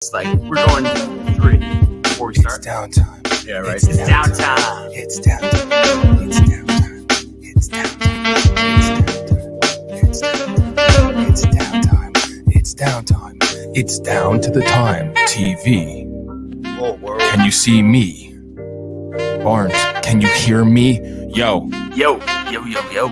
It's like we're going 3 before we start. It's downtime. Yeah, right. It's downtime. It's downtime. It's downtime. It's downtime. It's downtime. It's downtime. It's downtime. It's down to the time. TV. Whoa, world. Can you see me? Barnes, can you hear me? Yo. Yo, yo, yo, yo.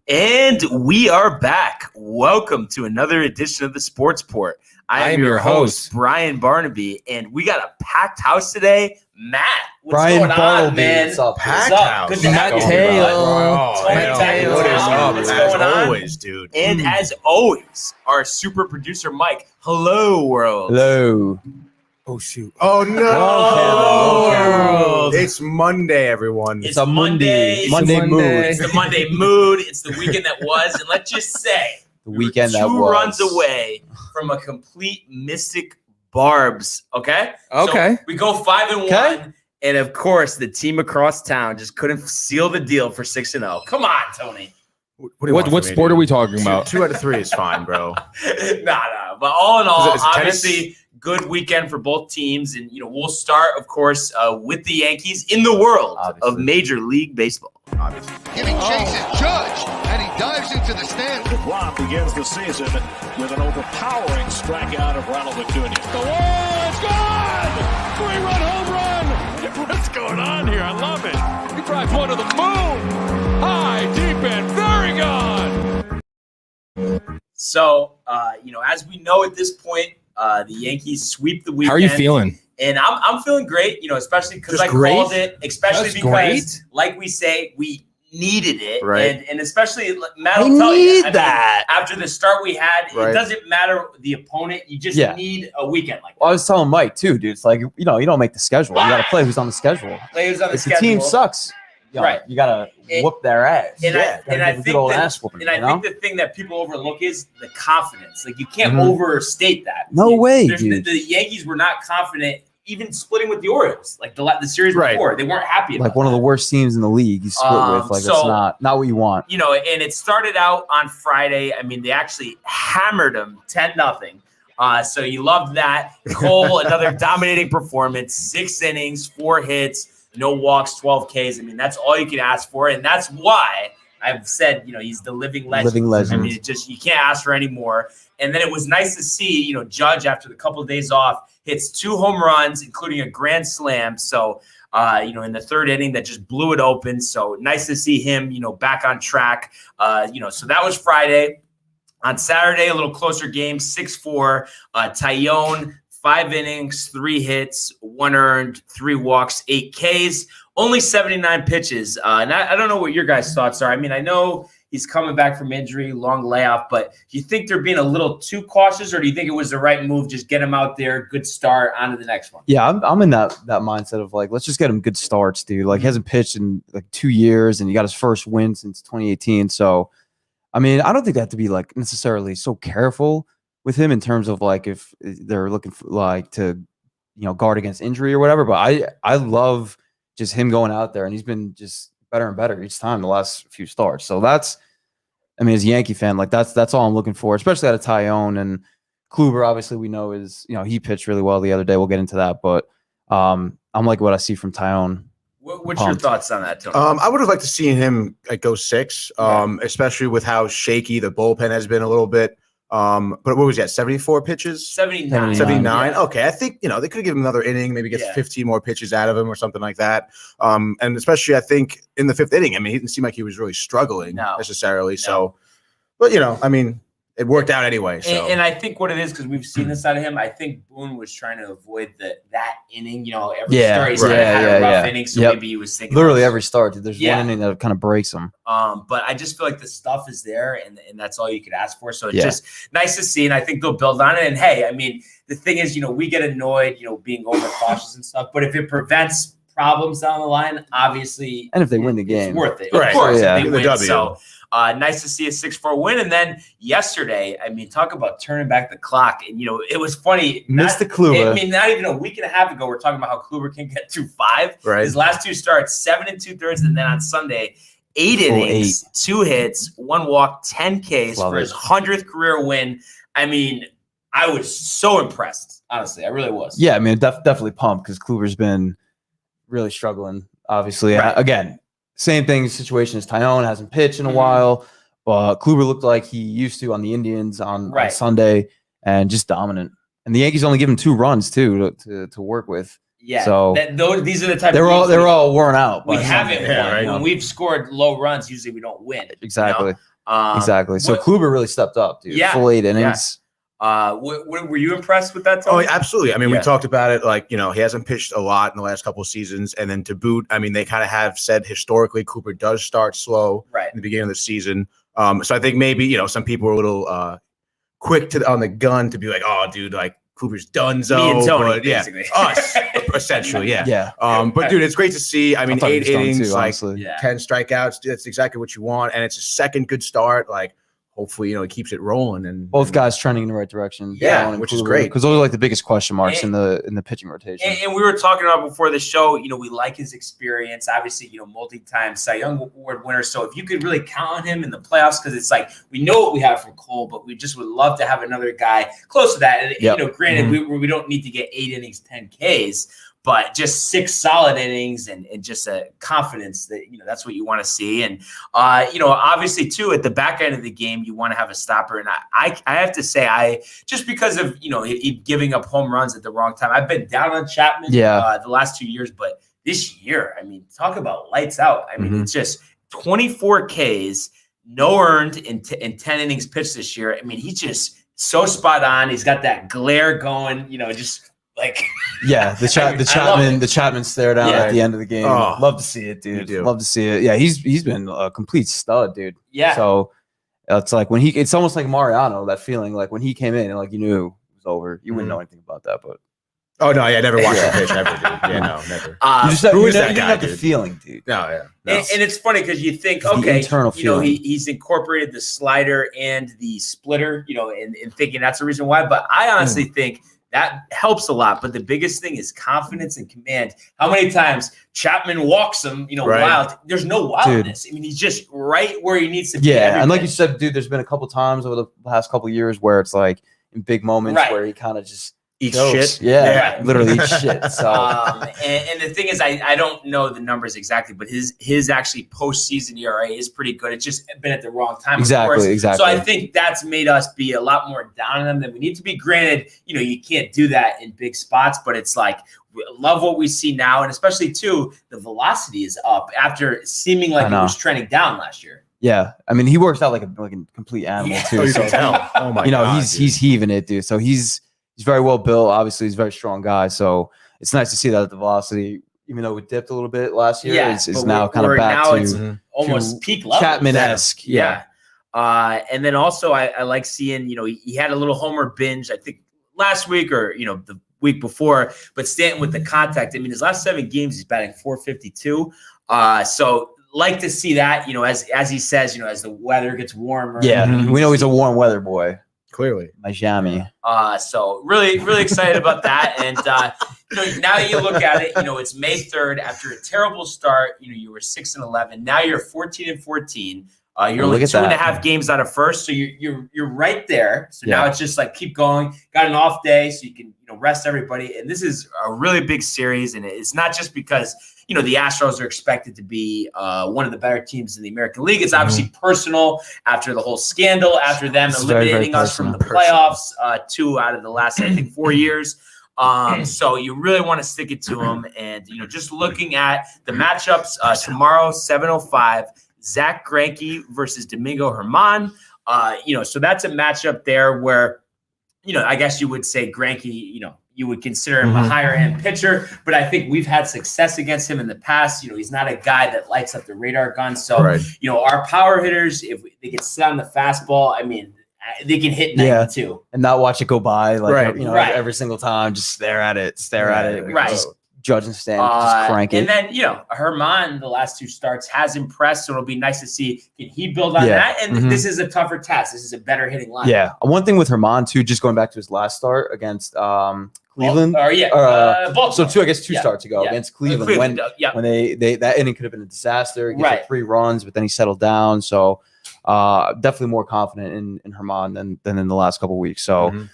And we are back. Welcome to another edition of the Sports Port. I am your host, Brian Barnaby, and we got a packed house today. Matt, what's going on, man? What's up? Packed house. Good to have you, Mateo. What is up? What's As going on? always, dude. And as always, our super producer, Mike. Hello, world. Hello. Oh, shoot. Oh, no. Oh. It's Monday, everyone. It's a Monday. It's Monday the mood. It's the Monday mood. It's the weekend that was. And let's just say, The weekend we that were was. 2 runs away from a complete mystic barbs. Okay. Okay. So we go 5-1, Okay. and of course, the team across town just couldn't seal the deal for 6-0. Come on, Tony. What do you want What from me, sport dude? are we talking about? 2 out of 3 is fine, bro. Nah. But all in all, Is it tennis? obviously, good weekend for both teams, and we'll start, of course, with the Yankees in the world of Obviously. Major League Baseball. Obviously. Giving chase at Judge, and he dives into the stand. Rock begins the season with an overpowering strikeout of Ronald Acuna. The wall is gone! 3-run home run! What's going on here? I love it. He drives one to the moon. High, deep, and very gone. So, as we know at this point, the Yankees sweep the weekend. How are you feeling? And I'm feeling great, especially because Just I great? called it, especially That's because, great. like we say, we needed it. Right. And especially, Matt will tell you, I mean, that. after the start we had, Right. it doesn't matter the opponent. You just need a weekend like that. Well, I was telling Mike too, dude. It's like you don't make the schedule. You got to play who's on the schedule. Players on the If the schedule. team sucks, Right. You got to And- whoop their ass. And I Gotta give a think good old that- ass whooping, And I you know? think the thing that people overlook is the confidence. Like, you can't Mhm. overstate that. No way, The dude. Yankees were not confident, even splitting with the Orioles, like the series Right. before. They weren't happy about Like one of the worst teams in the league. You split with. Like so- that's not what you want. And it started out on Friday. I mean, they actually hammered them 10-0. So you loved that. Cole, another dominating performance, 6 innings, 4 hits, no walks, 12 Ks. I mean, that's all you can ask for. And that's why I've said, he's the living legend. Living legend. I mean, you can't ask for any more. And then it was nice to see, Judge, after the couple of days off, hits 2 home runs, including a grand slam. So, in the 3rd inning that just blew it open. So nice to see him, back on track. So that was Friday. On Saturday, a little closer game, 6-4. Tyone, 5 innings, 3 hits, 1 earned, 3 walks, 8 Ks, only 79 pitches. And I don't know what your guys' thoughts are. I mean, I know he's coming back from injury, long layoff, but do you think they're being a little too cautious, or do you think it was the right move? Just get him out there, good start, on to the next one. Yeah, I'm in that mindset of like, let's just get him good starts, dude. Like he hasn't pitched in like 2 years, and he got his first win since 2018. So, I mean, I don't think they have to be like necessarily so careful with him in terms of like if they're looking for like to, guard against injury or whatever. But I love just him going out there, and he's been just better and better each time the last few starts. So as a Yankee fan, like that's all I'm looking for, especially out of Tyone. And Kluber, obviously we know is, he pitched really well the other day. We'll get into that, but I'm like what I see from Tyone. What's your thoughts on that, Tony? I would have liked to see him go 6, especially with how shaky the bullpen has been a little bit. But what was that? 74 pitches? 79. 79. Yeah. Okay, I think they could give him another inning, maybe get Yeah. 15 more pitches out of him or something like that. And especially I think in the 5th inning, I mean, he didn't seem like he was really struggling necessarily. No. So, but I mean, it worked out anyway. So And I think what it is, because we've seen this out of him, I think Boone was trying to avoid that inning. Every start he's had a rough inning, so maybe he was thinking Literally every start, dude. There's Yeah. one inning that kind of breaks him. But I just feel like the stuff is there, and that's all you could ask for. So it's just nice to see, and I think they'll build on it. And hey, I mean, the thing is, we get annoyed, being overcautious and stuff, but if it prevents problems down the line, obviously, And if they win the game. it's worth it. Right. Of course, Yeah. if they The win. W. So Nice to see a 6-4 win. And then yesterday, I mean, talk about turning back the clock. And, it was funny. Mr. Kluber. I mean, not even a week and a half ago, we're talking about how Kluber can get through 5. Right. His last 2 starts, 7 2/3. And then on Sunday, 8 innings, 2 hits, 1 walk, 10 Ks for his 100th career win. I mean, I was so impressed. Honestly, I really was. Yeah, I mean, definitely pumped because Kluber's been really struggling. Obviously, Right. Again, same thing situation as Tyone, hasn't pitched in a while, but Kluber looked like he used to on the Indians on Sunday and just dominant. And the Yankees only give him 2 runs too to work with. Yeah. So these are the type. They're all worn out. We haven't won. right? When we've scored low runs, usually we don't win. Exactly. Exactly. So Kluber really stepped up, dude. Yeah. Full 8 innings. Were you impressed with that, Oh, Tony? absolutely. I mean, we talked about it, like, he hasn't pitched a lot in the last couple of seasons. And then to boot, I mean, they kind of have said historically Cooper does start slow in the beginning of the season. So I think maybe, some people were a little quick on the gun to be like, oh, dude, like Cooper's donezo. Me and Tony, but, yeah, basically. us, essentially, yeah. Yeah. But, dude, it's great to see. I mean, thought he 8 was done innings, too, like honestly. 10 strikeouts. That's exactly what you want. And it's a second good start. Like, hopefully, he keeps it rolling. And Both guys trending in the right direction. Yeah, which is great. Because those are like the biggest question marks in the pitching rotation. And we were talking about before the show, we like his experience. Obviously, multi-time Cy Young Award winner. So if you could really count on him in the playoffs, because it's like we know what we have from Cole, but we just would love to have another guy close to that. And, granted, we don't need to get 8 innings, 10 Ks, but just 6 solid innings and just a confidence that, that's what you want to see. And, obviously, too, at the back end of the game, you want to have a stopper. And I have to say, just because of, he giving up home runs at the wrong time, I've been down on Chapman the last 2 years. But this year, I mean, talk about lights out. I mean, it's just 24 Ks, no earned in 10 innings pitched this year. I mean, he's just so spot on. He's got that glare going, just – like the Chapman stare down at the end of the game. Oh, love to see it, dude. Love to see it. Yeah, he's been a complete stud, dude. Yeah. So it's like it's almost like Mariano, that feeling like when he came in and like you knew it was over. You wouldn't know anything about that, but oh no, yeah, never watched the pitch ever, dude. Yeah, no, never. You just who is you that guy, have dude? the feeling, dude. No, yeah. No. And it's funny because you think, The okay, internal feeling. he's incorporated the slider and the splitter, and thinking that's the reason why. But I honestly think that helps a lot. But the biggest thing is confidence and command. How many times Chapman walks him, wild? There's no wildness. Dude. I mean, he's just right where he needs to be. Yeah, and like you said, dude, there's been a couple times over the past couple of years where it's like in big moments where he kind of just eats jokes. shit. Yeah, literally eats shit. So and the thing is, I don't know the numbers exactly, but his actually postseason ERA is pretty good. It's just been at the wrong time. Exactly. So I think that's made us be a lot more down on them than we need to be. Granted, you can't do that in big spots, but it's like we love what we see now, and especially too, the velocity is up after seeming like it was trending down last year. Yeah, I mean, he works out like a complete animal too. Oh, you so can tell. Oh my God, he's heaving it, dude. So he's very well built. Obviously, he's a very strong guy. So it's nice to see that the velocity, even though it dipped a little bit last year, is now kind of back to almost peak level. Chapman-esque. Yeah. And then also I like seeing, he had a little homer binge, I think last week or, the week before, but Stanton with the contact. I mean, his last 7 games, he's batting .452. So like to see that, as he says, as the weather gets warmer. Yeah. We know he's a warm weather boy. Clearly. Miami. So really, really excited about that. And, now that you look at it, it's May 3rd after a terrible start, you were 6-11. Now you're 14-14. You're only 2.5 games out of first. So you're right there. So now it's just like, keep going. Got an off day so you can, rest everybody. And this is a really big series. And it's not just because, the Astros are expected to be one of the better teams in the American League. It's obviously personal after the whole scandal, after them eliminating us from the playoffs 2 out of the last, I think, 4 years. So you really want to stick it to them. And, just looking at the matchups tomorrow, 7:05, Zach Greinke versus Domingo Germán. So that's a matchup there where, I guess you would say Greinke, you would consider him a higher end pitcher, but I think we've had success against him in the past. He's not a guy that lights up the radar gun. So, our power hitters, if they can sit on the fastball, I mean, they can hit 92 and not watch it go by every single time. Just stare at it. Right. Judge and Stan just crank it. And then, Herman, the last 2 starts, has impressed. So it'll be nice to see, can he build on that? And this is a tougher test. This is a better hitting line. Yeah. One thing with Herman, too, just going back to his last start against Cleveland. Baltimore. So 2 starts ago against Cleveland. When they that inning could have been a disaster. He gets 3 runs, but then he settled down. So definitely more confident in Herman than in the last couple of weeks. So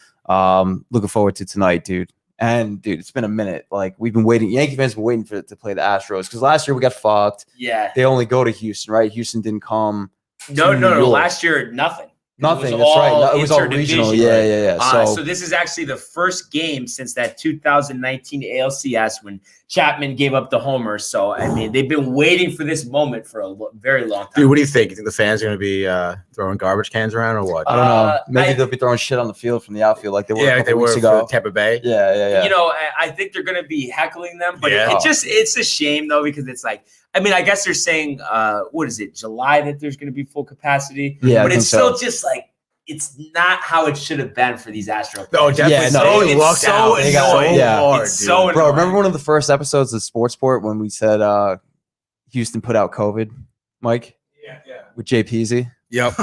looking forward to tonight, dude. And dude, it's been a minute. Like we've been waiting. Yankee fans have been waiting to play the Astros because last year we got fucked. Yeah. They only go to Houston, right? Houston didn't come. No. Last year, nothing. Nothing. That's right. It was all regional. Yeah. So this is actually the first game since that 2019 ALCS when Chapman gave up the homer. So I mean, they've been waiting for this moment for a very long time. Dude, what do you think? You think the fans are going to be throwing garbage cans around or what? I don't know. Maybe they'll be throwing shit on the field from the outfield like they were a couple weeks ago. For Tampa Bay. Yeah. I think they're going to be heckling them, but it's a shame though because it's like. I mean, I guess they're saying, what is it, July that there's going to be full capacity? Yeah, but it's still just like, it's not how it should have been for these Astros. Oh, definitely. It's so annoying. It's so annoying. Bro, remember one of the first episodes of Sports Sport when we said Houston put out COVID, Mike? Yeah. With Jay Peasy? Yep.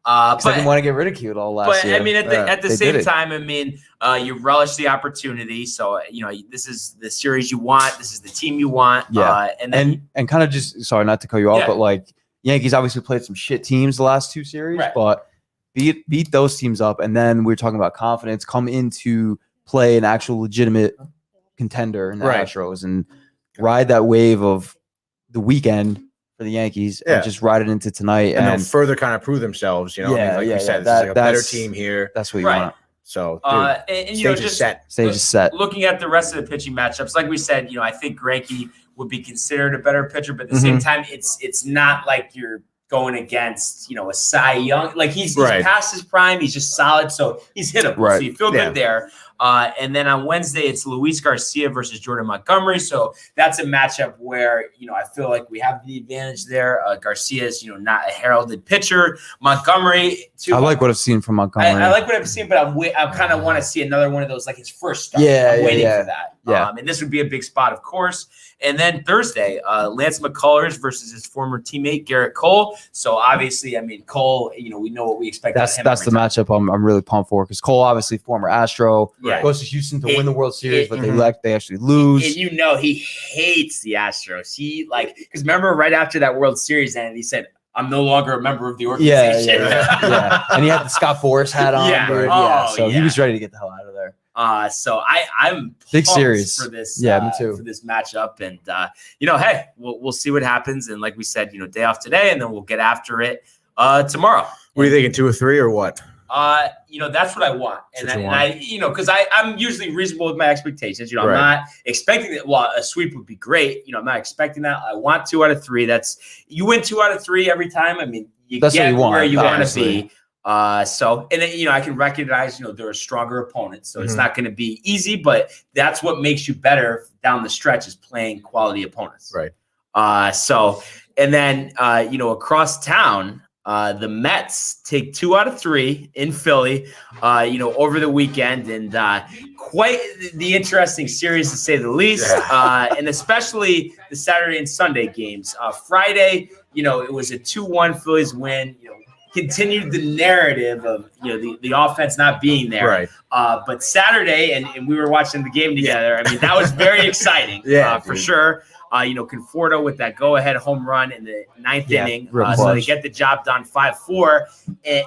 I didn't want to get ridiculed all last year. I mean, at the same time, I mean, you relish the opportunity. So, this is the series you want. This is the team you want. Yeah. And kind of just, sorry, not to cut you off, but like Yankees obviously played some shit teams the last 2 series, but beat those teams up. And then we're talking about confidence, come into play an actual legitimate contender in the Astros and ride that wave of the weekend for the Yankees and just ride it into tonight. And they'll further kind of prove themselves, like you said, this is like a better team here. That's what you want. So, dude, stage is set. Looking at the rest of the pitching matchups, like we said, I think Greinke would be considered a better pitcher, but at the same time, it's not like you're going against, a Cy Young. Like he's past his prime. He's just solid. So he's hittable. So you feel good there. And then on Wednesday, it's Luis Garcia versus Jordan Montgomery. So that's a matchup where, I feel like we have the advantage there. Garcia is, not a heralded pitcher. Montgomery, too. I like what I've seen from Montgomery. I like what I've seen, but I kind of want to see another one of those, like his first start. I'm waiting for that. And this would be a big spot, of course. And then Thursday, Lance McCullers versus his former teammate, Garrett Cole. So obviously, I mean, Cole, we know what we expect. That's the matchup I'm really pumped for because Cole, obviously former Astro, goes to Houston to win the World Series, but they actually lose. And he hates the Astros. Because remember right after that World Series ended, he said, I'm no longer a member of the organization. Yeah. And he had the Scott Boras hat on. So he was ready to get the hell out of there. So I'm big series for this. Me too. For this matchup, and hey, we'll see what happens. And like we said, day off today, and then we'll get after it tomorrow. What are you thinking? 2 or 3 or what? That's what I want, because I'm usually reasonable with my expectations. I'm not expecting that. Well, a sweep would be great. I'm not expecting that. I want 2 out of 3. You win 2 out of 3 every time. I mean, that's get where you want to be. And then, I can recognize, there are stronger opponents. So it's not going to be easy, but that's what makes you better down the stretch is playing quality opponents. Right. And then, across town, the Mets take 2 out of 3 in Philly, over the weekend, and quite the interesting series to say the least. And especially the Saturday and Sunday games. Friday, it was a 2-1 Phillies win. Continued the narrative of the offense not being there. But Saturday, and we were watching the game together. I mean, that was very exciting. For sure. Conforto with that go-ahead home run in the 9th inning. So they get the job done 5-4.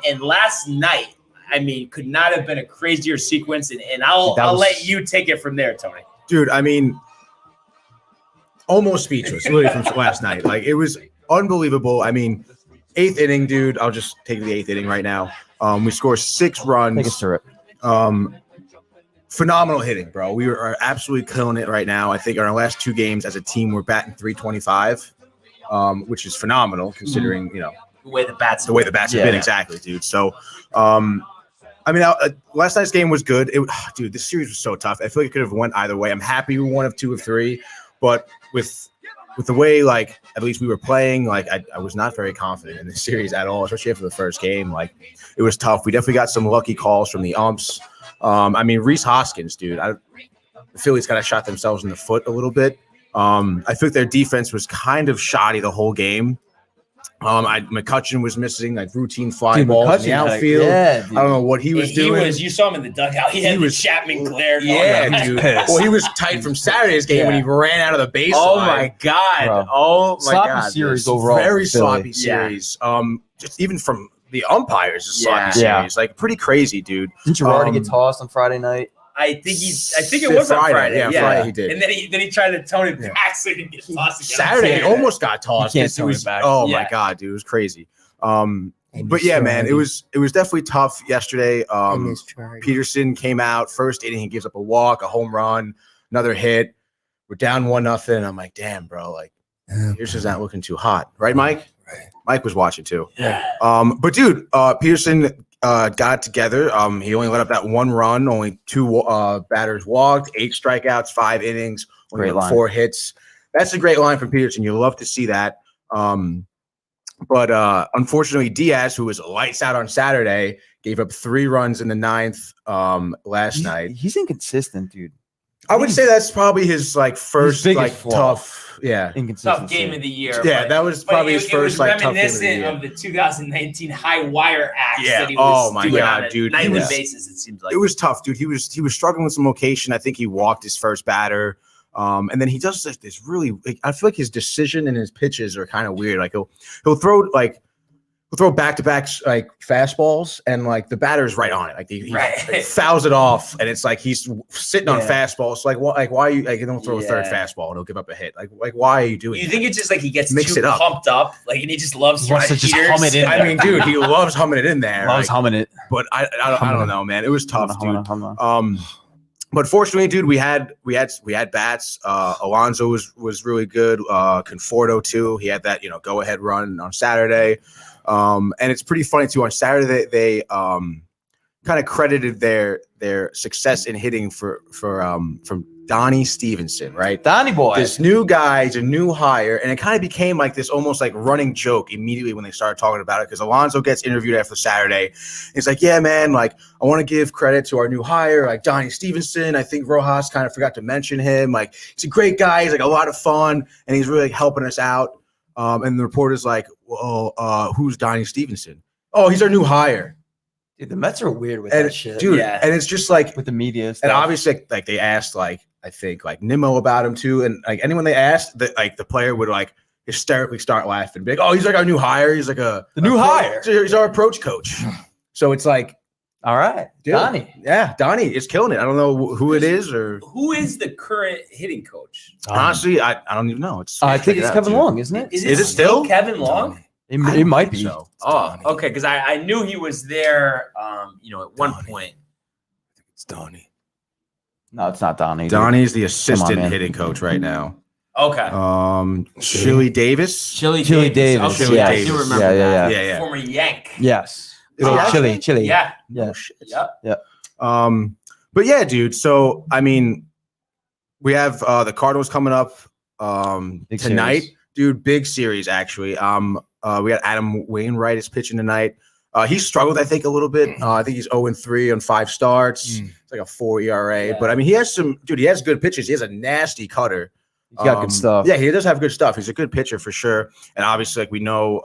And last night, I mean, could not have been a crazier sequence. And I'll let you take it from there, Tony. Dude, I mean, almost speechless really from last night. Like, it was unbelievable. I mean, 8th inning, dude. I'll just take the 8th inning right now. We score 6 runs. Take us through it. Phenomenal hitting, bro. We are absolutely killing it right now. I think in our last 2 games as a team, we're batting .325, which is phenomenal considering the way the bats have been. Exactly, dude. So, I mean, last night's game was good. Dude, this series was so tough. I feel like it could have went either way. I'm happy we won 2 of 3, but with the way, like, at least we were playing, like, I was not very confident in this series at all, especially after the first game. Like, it was tough. We definitely got some lucky calls from the umps. I mean, Rhys Hoskins, dude, the Phillies kind of shot themselves in the foot a little bit. I think their defense was kind of shoddy the whole game. McCutchen was missing like routine fly balls in the outfield. I don't know what he was doing. You saw him in the dugout. He had the Chapman glare. Yeah, dude. Well, he was tight from Saturday's game when he ran out of the baseline. Oh my god! Bro. Oh my sloppy god! Series overall. Very sloppy series. Just even from the umpires, a sloppy series. Like pretty crazy, dude. Didn't Girardi get tossed on Friday night? I think it was on Friday. Yeah, Friday he did. And then he tried to tone it back so he didn't get tossed again. Saturday he almost got tossed. He can't tone it back. Oh my god, dude, it was crazy. But yeah, man, it was definitely tough yesterday. Peterson came out first inning, he gives up a walk, a home run, another hit. We're down 1-0. I'm like, damn, bro, like Peterson's not looking too hot, right, Mike? Right. Mike was watching too. Yeah. But dude, Peterson got it together. He only let up that one run, only 2 batters walked, 8 strikeouts, 5 innings, only 4 hits. That's a great line from Peterson. You love to see that. But unfortunately, Diaz, who was lights out on Saturday, gave up 3 runs in the 9th last night. He's inconsistent, dude. I would say that's probably his like first like tough, tough game of the year. Yeah, that was probably his first like tough game of the year. Reminiscent of the 2019 high wire axe that he oh was my doing god, on a dude, nightly basis. It seems like it was tough, dude. He was struggling with some location. I think he walked his first batter. And then he does this really. Like, I feel like his decision and his pitches are kind of weird. Like he'll throw back-to-back like fastballs, and like the batter's right on it. Like he fouls it off, and it's like he's sitting on fastballs. So, why are you like? You don't throw a third fastball and he'll give up a hit. Like why are you doing? You think it's just like he gets too pumped up, like, and he just loves trying to just hum it in. I mean, dude, he loves humming it in there. Loves humming it. But I don't know, man. It was tough, dude. But fortunately, dude, we had bats. Alonso was really good. Conforto too. He had that go ahead run on Saturday. And it's pretty funny too. On Saturday, they kind of credited their success in hitting from Donnie Stevenson, right? Donnie boy. This new guy, he's a new hire, and it kind of became like this almost like running joke immediately when they started talking about it, because Alonso gets interviewed after Saturday. He's like, yeah, man, like I want to give credit to our new hire, like Donnie Stevenson. I think Rojas kind of forgot to mention him. Like, he's a great guy. He's like a lot of fun, and he's really helping us out. And the reporter's like, well, who's Donnie Stevenson? Oh, he's our new hire. Dude, the Mets are weird with that shit. Dude, and it's just like with the media stuff. And obviously, like they asked, like I think like Nimmo about him too, and like anyone they asked, that like the player would like hysterically start laughing, be like, "Oh, he's like our new hire. He's like the new hire. He's our approach coach." So it's like, all right, dude, Donnie. Yeah, Donnie is killing it. I don't know who it is or who is the current hitting coach. Honestly, I don't even know. I think it's Kevin Long, isn't it? Is it still Kevin Long? It might be. So. Oh, okay. Because I knew he was there. At one point. It's Donnie. No, it's not Donnie. Donnie's the assistant hitting coach right now. Okay. Chili Davis. Chili Davis. Okay, yeah, I do remember that. Yeah. Former Yank. Yes. Chili. Yeah. Yeah. Yep. But yeah, dude. So I mean, we have the Cardinals coming up tonight, series. Dude. Big series actually. We got Adam Wainwright is pitching tonight. He struggled, I think, a little bit. I think he's 0-3 on 5 starts. It's like a 4 ERA. Yeah. But I mean, he has good pitches. He has a nasty cutter. He's got good stuff. Yeah, he does have good stuff. He's a good pitcher for sure. And obviously, like we know,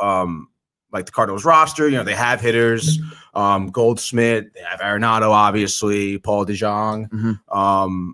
like the Cardinals roster, they have hitters. Goldschmidt, they have Arenado, obviously, Paul DeJong. Mm-hmm.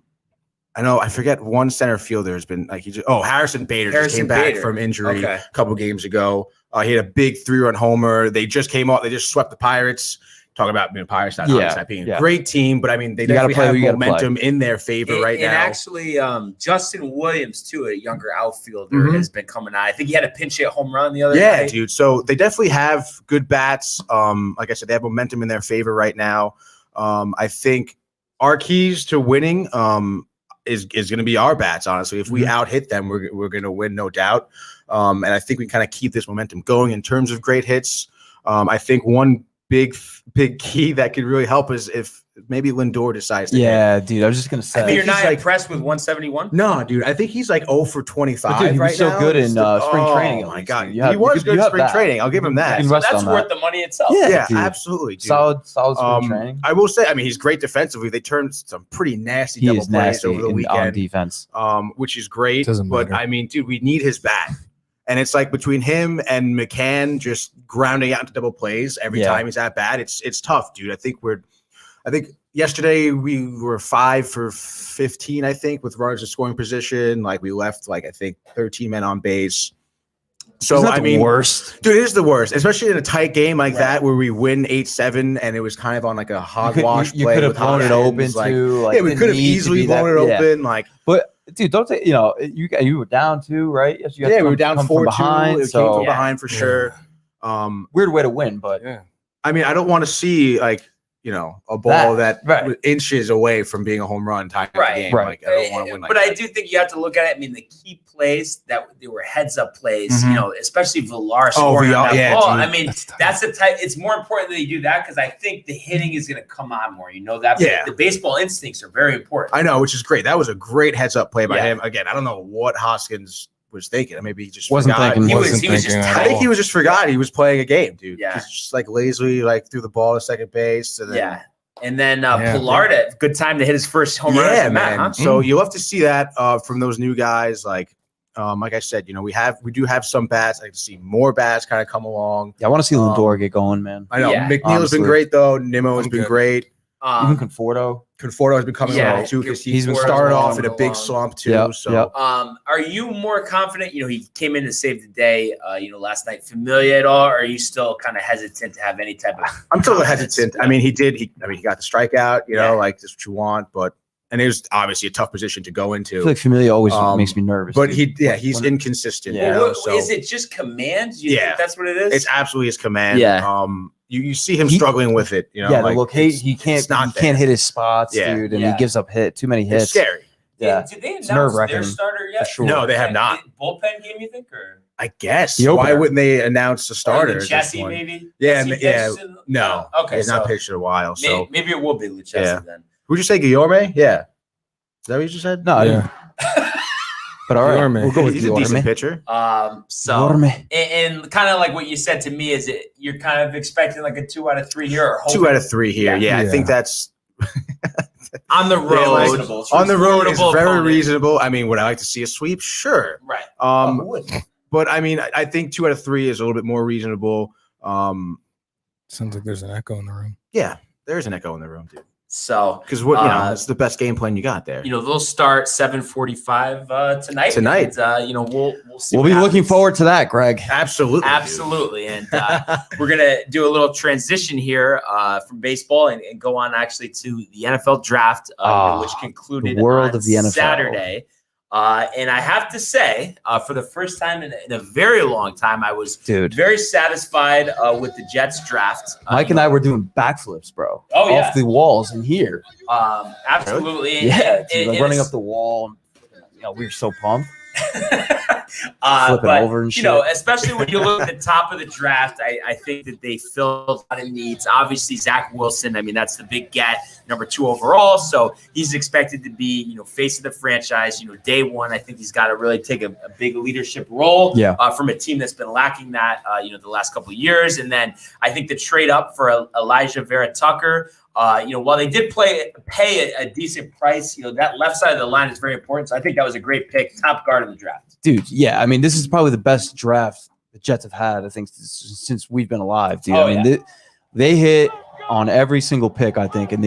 I forget one center fielder has been like Harrison Bader just came back from injury a couple games ago. He had a big 3-run homer. They just came off. They just swept the Pirates. Talk about Pirates not being a great team, but I mean they definitely have momentum in their favor right now. And actually, Justin Williams too, a younger outfielder, has been coming out. I think he had a pinch hit home run the other night. Yeah, dude. So they definitely have good bats. Like I said, they have momentum in their favor right now. I think our keys to winning is going to be our bats. Honestly, if we out hit them, we're going to win, no doubt. And I think we kind of keep this momentum going in terms of great hits. I think one big key that could really help us if maybe Lindor decides to hit. Yeah, dude. I was just gonna say. I mean, you're he's not like- impressed with 171? No, dude. I think he's like 0 for 25 But dude, he was right so now. good in It's spring training. Oh at my least, god, dude. he You was you good in have spring that. training. I'll give him that. You can So rest that's on worth that. the money itself. Yeah, dude. absolutely. Dude. Solid spring training. I will say, I mean, he's great defensively. They turned some pretty nasty He double is plays nasty over the on weekend, defense. which is great. Doesn't but matter. I mean, dude, we need his bat. And it's like between him and McCann just grounding out into double plays every time he's at bat. It's tough, dude. I think yesterday we were 5 for 15, I think, with runners in scoring position. Like we left I think 13 men on base. So Isn't that I the mean, worst. dude, it is the worst, especially in a tight game like that where we win 8-7 and it was kind of on like a hogwash You play. could have with blown it Hodgins, open like, too. Like, yeah, we didn't could have need to easily be blown that- it yeah. open. Like, But dude, don't say you were down too, right? Yes, you had yeah, to we were come down from 4-2. behind. It came So from behind for sure. weird way to win, but I mean, I don't want to see a ball that right. was inches away from being a home run type of game. Right. Like, I don't want to win like but that. I do think you have to look at it. I mean, the key plays that they were heads-up plays, especially Villar scoring Villar, on that yeah, ball. dude. I mean, that's the type. It's more important that you do that because I think the hitting is going to come on more. You know that. Yeah. The baseball instincts are very important. I know, which is great. That was a great heads-up play by Yeah. him. Again, I don't know what Hoskins was thinking. Maybe he just Wasn't forgot. thinking. He was Wasn't just thinking at I tight. think he was just forgot he was playing a game, dude. Yeah. He's just lazily threw the ball to second base. And then, Yeah. And then Pilardo, good time to hit his first home run. yeah, after man. that, huh? So you'll have to see that from those new guys. Like I said, we do have some bats. I like to see more bats kind of come along. yeah, I want to see Lindor get going, man. I know Yeah, McNeil's honestly. been great though. Nimmo has I'm been good. great. Even Conforto. Conforto has been coming Yeah, along too because he's been started coming off in a big along. slump too. Yep, So yep. Are you more confident? He came in to save the day. Last night, Familia at all? Or are you still kind of hesitant to have any type of? I'm still confidence? hesitant. I mean, he got the strikeout. Yeah. Like that's what you want, and it was obviously a tough position to go I into. feel like Familia always Um, makes me nervous. But dude. he's inconsistent. Yeah. Well, So is it just command? Do you Yeah. think that's what it is? it's absolutely his command. Yeah. You see him He- struggling with it. yeah, the locate it's- he can't it's not he can't there. hit his spots, Yeah. dude, and Yeah. he gives up too many hits. It's scary. Yeah, Did they It's announce nerve-wracking, their starter yet? for sure. No, they have not. Bullpen game, you think, or I guess. The Why opener. wouldn't they announce the starter? at this Lucchesi, point? maybe? Yeah, Has he yeah. pitched in- No. Okay, He's so not pitched in a while. So maybe it will be Lucchesi Yeah. then. would you say Guillorme? Yeah. Is that what you just said? No, Yeah. but all right, Guillorme. we'll go with He's a decent pitcher. So Guillorme. and kind of like what you said to me is you're kind of expecting like a 2 out of 3 here, or 2 out of 3 here. Yeah, I think that's on the road. Reasonable. On the road is Formidable very opponent. reasonable. I mean, would I like to see a sweep? Sure. Right. But I mean, I think 2 out of 3 is a little bit more reasonable. Sounds like there's an echo in the room. Yeah, there's an echo in the room, dude. So Because it's the best game plan you got there. they'll start 7:45 tonight. Tonight. And, we'll see. We'll what be looking happens. forward to that, Greg. Absolutely, dude. Absolutely. And we're going to do a little transition here from baseball and go on actually to the NFL draft, which concluded the world on of the NFL. Saturday. And I have to say, for the first time in a very long time, I was very satisfied with the Jets draft. Mike and I were doing backflips, bro. Oh, yeah. Off the walls in here. Absolutely. Yeah, dude, like running it's- up the wall. We were so pumped. but over and shit. especially when you look at the top of the draft, I think that they filled a lot of needs. Obviously, Zach Wilson. I mean, that's the big get, number 2 overall. So he's expected to be, face of the franchise. Day one, I think he's got to really take a big leadership role. Yeah. From a team that's been lacking that, the last couple of years. And then I think the trade up for Elijah Vera Tucker. While they did pay a decent price, that left side of the line is very important. So I think that was a great pick, top guard in the draft. Dude, yeah. I mean, this is probably the best draft the Jets have had, I think, since we've been alive, dude. Oh, I mean, they hit on every single pick, I think, and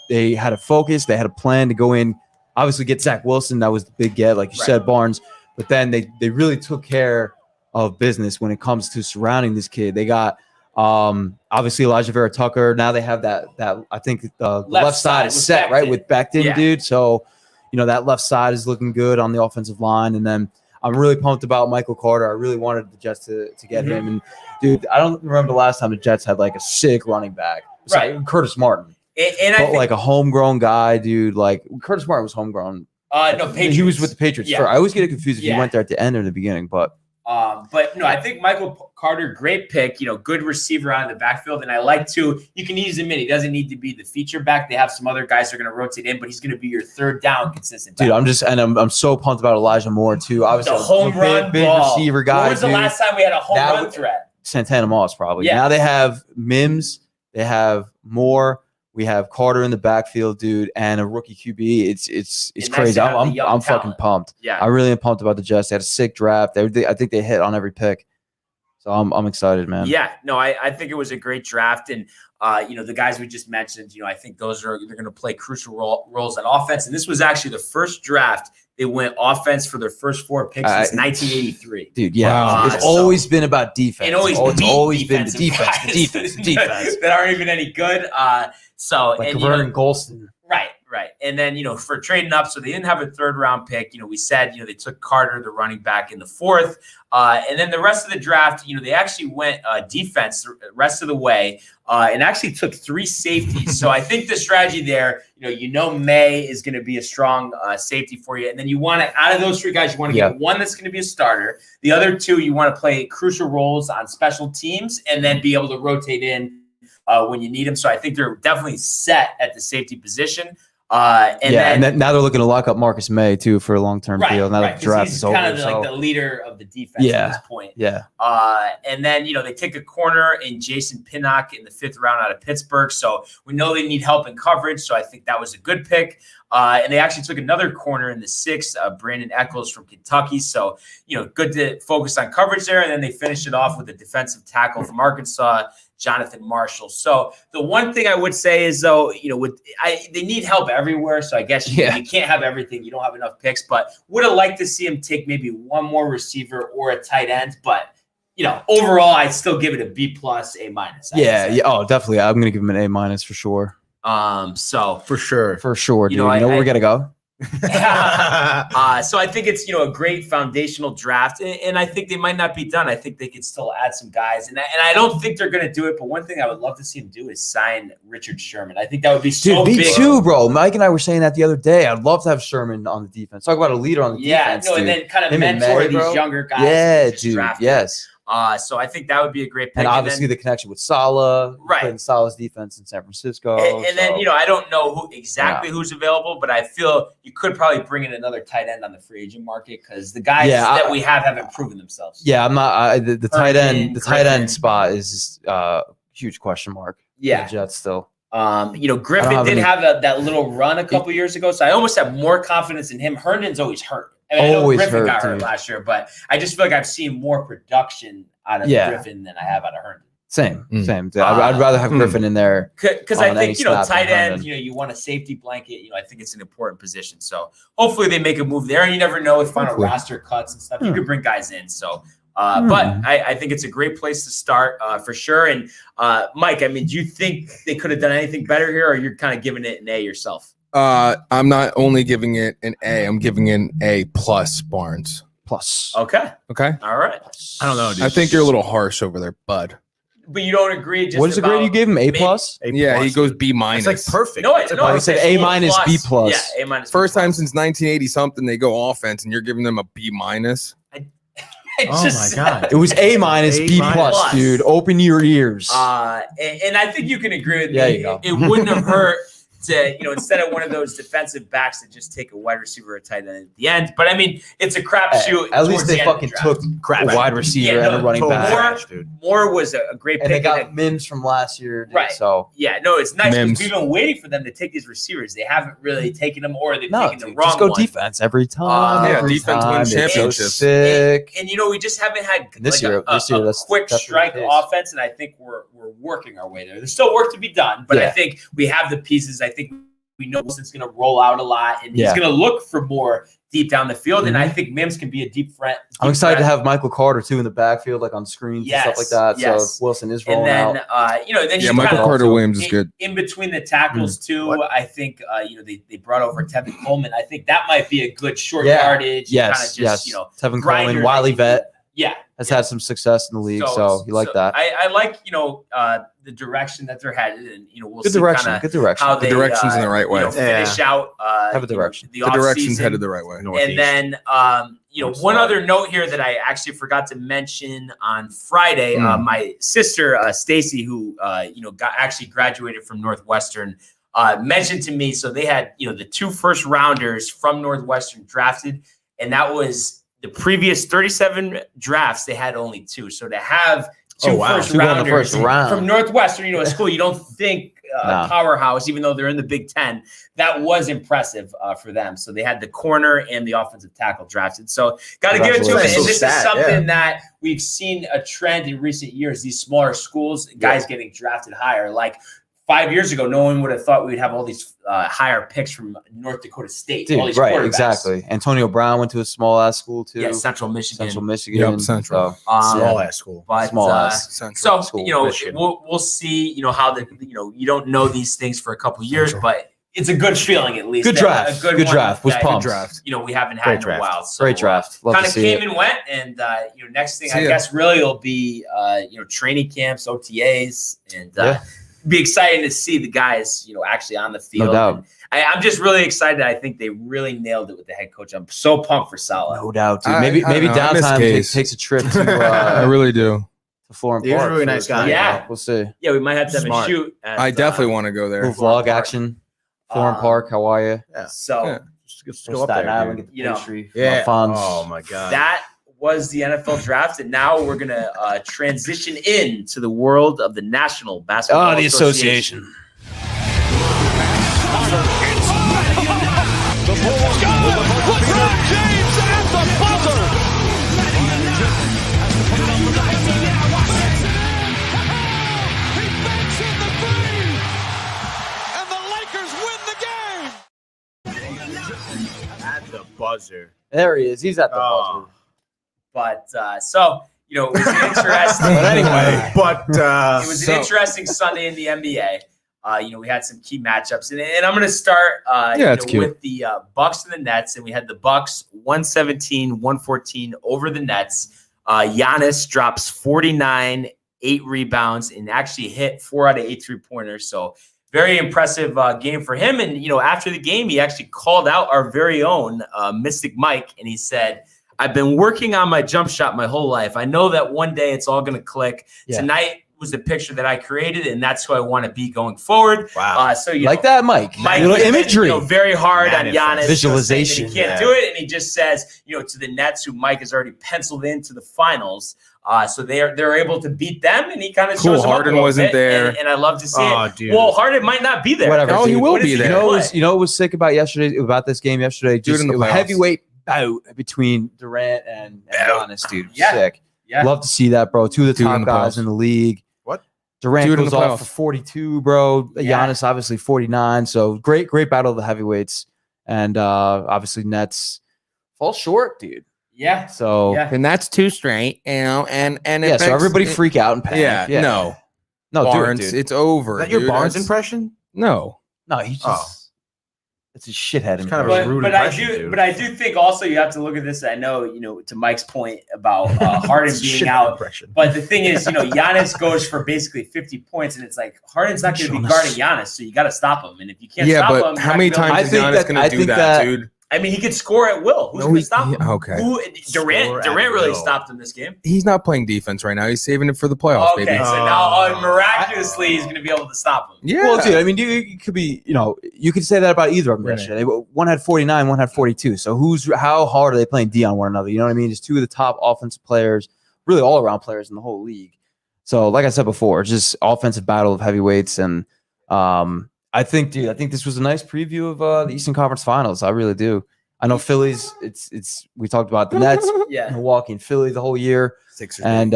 they had a focus. They had a plan to go in, obviously get Zach Wilson. That was the big get, like you said, Barnes. But then they really took care of business when it comes to surrounding this kid. They got obviously Elijah Vera Tucker. Now they have that I think the left side is set, Becton. right, with Becton, Yeah. dude. So, that left side is looking good on the offensive line. And then I'm really pumped about Michael Carter. I really wanted the Jets to get him. And, dude, I don't remember the last time the Jets had, like, a sick running back. Right. Curtis Martin. And I But, think, like, a homegrown guy, dude. Like, Curtis Martin was homegrown. no, Patriots. He was with the Patriots. Yeah. First. I always get it confused if he Yeah. went there at the end or the beginning. But But no, I think Michael Carter, great pick, good receiver out of the backfield. And I like to, you can use him in. He doesn't need to be the feature back. They have some other guys that are going to rotate in, but he's going to be your third down consistent back. Dude, I'm so pumped about Elijah Moore too. Obviously, the home run big ball. receiver guy. When was the last time we had a home run threat? Santana Moss, probably. Yeah. Now they have Mims, they have Moore. We have Carter in the backfield, dude, and a rookie QB. It's crazy. I'm fucking pumped. Yeah, I really am pumped about the Jets. They had a sick draft. I think they hit on every pick, so I'm excited, man. Yeah, no, I think it was a great draft, and the guys we just mentioned, I think they're going to play crucial roles on offense. And this was actually the first draft they went offense for their first 4 picks since 1983. Dude, yeah, it's always been about defense. It's always been the defense that aren't even any good. Like Vernon Golston. Right. And then, for trading up, so they didn't have a 3rd round pick. We said, they took Carter, the running back, in the 4th. And then the rest of the draft, they actually went defense the rest of the way and actually took 3 safeties. So I think the strategy there, May is going to be a strong safety for you. And then you want to, out of those 3 guys, you want to get one that's going to be a starter. The other 2, you want to play crucial roles on special teams and then be able to rotate in when you need them. So I think they're definitely set at the safety position. And then now they're looking to lock up Marcus May too for a long-term deal. Now that the draft is over, kind of like the leader of the defense at this point. Yeah. And then they take a corner in Jason Pinnock in the 5th round out of Pittsburgh. So we know they need help in coverage. So I think that was a good pick. And they actually took another corner in the 6th, Brandon Echols from Kentucky. So good to focus on coverage there. And then they finished it off with a defensive tackle from Arkansas, Jonathan Marshall. So the one thing I would say is, though, they need help everywhere. So I guess you can't have everything. You don't have enough picks, but would have liked to see him take maybe one more receiver or a tight end. But overall, I'd still give it a B+, A-. Yeah. Oh, definitely. I'm gonna give him an A- for sure. So for sure, dude. You know where we gotta go. So I think it's a great foundational draft, and I think they might not be done. I think they could still add some guys, and I don't think they're going to do it. But one thing I would love to see them do is sign Richard Sherman. I think that would be so big. Me too, bro. Mike and I were saying that the other day. I'd love to have Sherman on the defense. Talk about a leader on the defense. And then kind of mentor these younger guys. Yeah, dude. Yes. So I think that would be a great pick. And obviously the connection with Saleh, right? Saleh's defense in San Francisco. And then I don't know who's available, but I feel you could probably bring in another tight end on the free agent market because the guys that we have haven't proven themselves. Yeah, I'm not the tight end. The tight end spot is huge question mark. Yeah, the Jets still. Griffin did have that little run a couple years ago, so I almost have more confidence in him. Herndon's always hurt. I know Griffin got hurt last year, but I just feel like I've seen more production out of Griffin than I have out of Herndon. Same. I'd rather have Griffin in there because I think tight end. You want a safety blanket. I think it's an important position. So hopefully they make a move there. And you never know with final roster cuts and stuff. You could bring guys in. So, but I think it's a great place to start for sure. And Mike, I mean, do you think they could have done anything better here, or you're kind of giving it an A yourself? I'm not only giving it an A. I'm giving it an A+, Barnes. Plus. Okay. All right. I don't know, dude. I think you're a little harsh over there, bud. But you don't agree? What is the grade you gave him? A+? Yeah, he goes B-. It's like perfect. No, I said A-, B+. Yeah, A-. First time since 1980 something they go offense, and you're giving them a B-. Oh my God! It was A-, B+, dude. Open your ears. And I think you can agree with me. There you go. It wouldn't have hurt to, instead of one of those defensive backs that just take a wide receiver or a tight end at the end. But I mean, it's a crapshoot. At least they fucking took a wide receiver and a running back. Moore was a great pick. And they got Mims from last year. Dude, right. So it's nice. We've been waiting for them to take these receivers. They haven't really taken them, or they've taken the wrong just go one. Defense every time. Defense wins championships. Sick. And we just haven't had this year, a quick strike offense, and I think we're working our way there. There's still work to be done, but I think we have the pieces. I think we know Wilson's going to roll out a lot, and he's going to look for more deep down the field. And I think Mims can be a deep threat. I'm excited to have Michael Carter too in the backfield, like on screens and stuff like that. So if Wilson is rolling out. Then Michael Carter Williams is good. In between the tackles too, I think they brought over Tevin Coleman. I think that might be a good short yardage. Yes. Tevin Coleman, Wiley Vet. Yeah. has had some success in the league, so you like that. I like, the direction that they're headed, and we'll Good see direction. kinda Good direction. how The they direction's in the right way. finish out. Have a direction. The The direction's offseason. headed the right way. And then, one other note here that I actually forgot to mention on Friday, my sister Stacy, who actually graduated from Northwestern, mentioned to me. So they had the 2 first rounders from Northwestern drafted, and that was the previous 37 drafts. They had only 2. So to have two first rounders from Northwestern, a school you don't think powerhouse, even though they're in the Big Ten, that was impressive for them. So they had the corner and the offensive tackle drafted. So got to give it to them. And this is something that we've seen a trend in recent years. These smaller schools, guys getting drafted higher. Like 5 years ago, no one would have thought we'd have all these higher picks from North Dakota State. Dude, all these right, exactly. Antonio Brown went to a small-ass school, too. Yeah, Central Michigan. Yep, Central. Small-ass school. But, Central. So, we'll see, how you don't know these things for a couple of years, but it's a good feeling at least. Good draft. Good draft. Was pumped. We haven't had in a while. So, great draft. Kind of came and went. And, next thing I guess really will be, training camps, OTAs, and be exciting to see the guys, actually on the field. No doubt. I'm just really excited. I think they really nailed it with the head coach. I'm so pumped for Salah. No doubt, dude. Maybe Downtime takes a trip to I really do. To Florham He's Park. a really nice guy. Yeah. We'll see. Yeah, we might have to have a shoot. I definitely want to go there. Little vlog action. Florham Park, how are you? Yeah. So, Just go up there, dude. Get the pastry. Yeah. Fun. Oh, my God. that was the NFL draft, and now we're gonna transition into the world of the National Basketball Association. The Bulls got LeBron James at the buzzer. He banks in the three, and the Lakers win the game. At the buzzer. There he is. He's at the buzzer. But it was an interesting. But anyway, it was an interesting Sunday in the NBA. We had some key matchups, and I'm going to start with the Bucks and the Nets, and we had the Bucks 117-114 over the Nets. Giannis drops 49, 8 rebounds, and actually hit 4 out of 8 3-pointers. So very impressive game for him. And after the game, he actually called out our very own Mystic Mike, and he said, "I've been working on my jump shot my whole life. I know that one day it's all going to click. Yeah. Tonight was the picture that I created, and that's who I want to be going forward." Wow. So that, Mike. Imagery. Very hard on Giannis. Visualization. He can't do it, and he just says, to the Nets, who Mike has already penciled into the finals. So they're able to beat them, and he kind of shows them Harden up a wasn't there, and I love to see it. Dude. Well, Harden might not be there. Whatever. Oh, he will be there. You know what was sick about this game yesterday? Just a heavyweight bout between Durant and Giannis, dude. Yeah. Sick. Yeah. Love to see that, bro. Two of the top guys in the league. What? Durant goes off for 42, bro. Yeah. Giannis obviously 49. So great battle of the heavyweights. And obviously Nets fall short, dude. Yeah. So and that's 2 straight, and so everybody freak out and panic. Yeah. No, Barnes, dude. it's over. Is that your Barnes impression? No, he's just it's a shithead. Kind of a rude impression, but I do think also you have to look at this. I know, to Mike's point about Harden being out. But the thing is, Giannis goes for basically 50 points, and it's like Harden's not going to be guarding Giannis, so you got to stop him. And if you can't stop him, how many times is Giannis going to do that, dude? I mean, he could score at will. Who's going to stop him? Okay. Durant really stopped him this game. He's not playing defense right now. He's saving it for the playoffs, baby. Okay, so now miraculously he's going to be able to stop him. Yeah. Well, dude, I mean, you could be, you could say that about either of them yesterday. One had 49, one had 42. So how hard are they playing D on one another? You know what I mean? Just 2 of the top offensive players, really all around players in the whole league. So, like I said before, just offensive battle of heavyweights. And I think this was a nice preview of the Eastern Conference Finals. I really do. I know Phillies. We talked about the Nets, Milwaukee, and Philly the whole year. And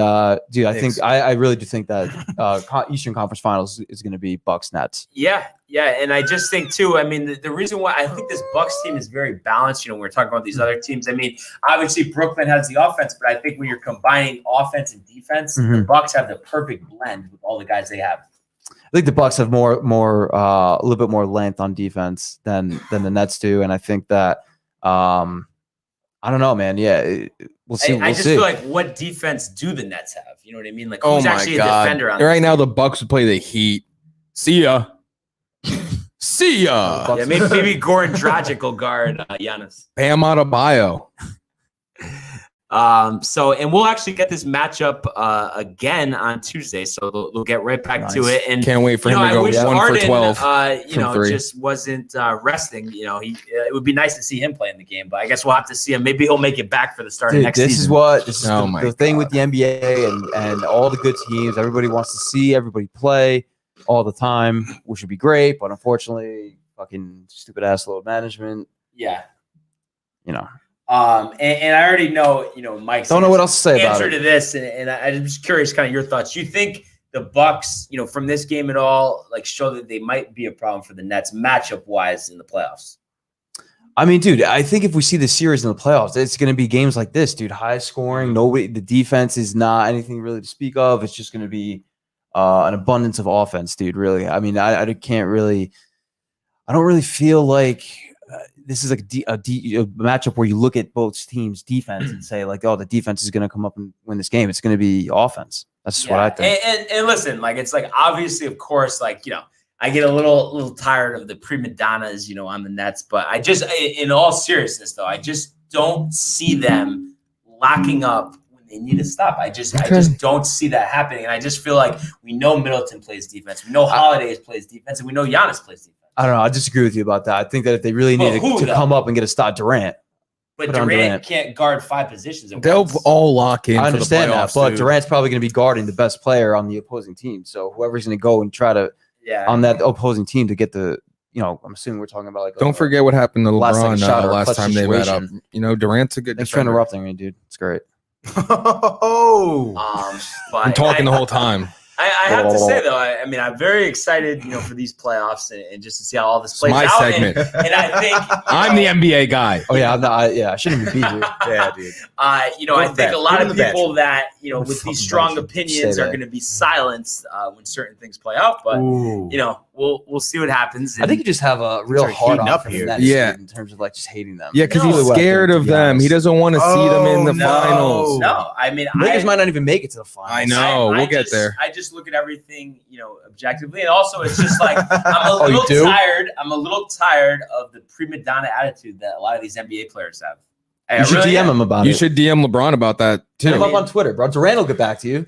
dude, I really do think that Eastern Conference Finals is going to be Bucks Nets. Yeah, and I just think too. I mean, the reason why I think this Bucks team is very balanced. When we're talking about these other teams, I mean, obviously Brooklyn has the offense, but I think when you're combining offense and defense, the Bucks have the perfect blend with all the guys they have. I think the Bucks have more a little bit more length on defense than the Nets do, and I think that I don't know, man. Yeah, we'll see. I just feel like what defense do the Nets have? You know what I mean? Like Oh who's my actually God. a defender on Right this now, team? the Bucks would play the Heat. See ya. See ya. Yeah, maybe Goran Dragic will guard Giannis. Bam Adebayo. And we'll actually get this matchup again on Tuesday, so they'll get right back to it. And Can't wait for him I to go wish 1 for Arden, 12 from three. just wasn't resting. It would be nice to see him play in the game, but I guess we'll have to see him. Maybe he'll make it back for the start of next this season. This is Oh my the thing God. with the NBA and all the good teams. Everybody wants to see everybody play all the time, which would be great, but unfortunately, fucking stupid ass load management. Yeah. And I already know, Mike's don't know what else to say about answer it. to this, and I'm just curious, kind of your thoughts. Do you think the Bucks, from this game at all, like show that they might be a problem for the Nets matchup wise in the playoffs? I mean, dude, I think if we see the series in the playoffs, it's going to be games like this, dude. High scoring. The defense is not anything really to speak of. It's just going to be an abundance of offense, dude. Really. I mean, I don't really feel like this is like a matchup where you look at both teams' defense and say like, oh, the defense is going to come up and win this game. It's going to be offense. That's just what I think. And listen, like it's like obviously, of course, like I get a little tired of the prima donnas, on the Nets, but I just, in all seriousness, though, I just don't see them locking up when they need to stop. I just don't see that happening, and I just feel like we know Middleton plays defense, we know Holiday plays defense, and we know Giannis plays defense. I don't know. I disagree with you about that. I think that if they really need to come up and get a stop, Durant. But Durant can't guard 5 positions at They'll once. all lock in. I understand for the that, playoffs, but dude. Durant's probably going to be guarding the best player on the opposing team. So whoever's going to go and try to on that opposing team to get the, I'm assuming we're talking about like. Don't forget what happened to LeBron last last time they met up. Durant's a good Thanks for defender. interrupting me, dude. It's great. But I'm talking the whole time. I have to say though, I'm very excited, for these playoffs and just to see how all this plays my out. segment. And I think I'm the NBA guy. Oh yeah, I shouldn't even be here. Yeah, dude. I think a lot of people that with these strong opinions Stay are there. going to be silenced when certain things play out. But we'll see what happens. I think you just have a real Things are hard heating on up for here. the Nets, Yeah. dude, in terms of like just hating them. Yeah, because No, he's really what I scared think, of to be them. honest. He doesn't want to see them in the no. finals. no, The Lakers might not even make it to the finals. I know. We'll get just, there. I just look at everything, objectively, and also it's just like I'm a you little do? tired. I'm a little tired of the prima donna attitude that a lot of these NBA players have. You should DM him about You it. should DM LeBron about that Hit him too. up on Twitter, bro. Durant will get back to you.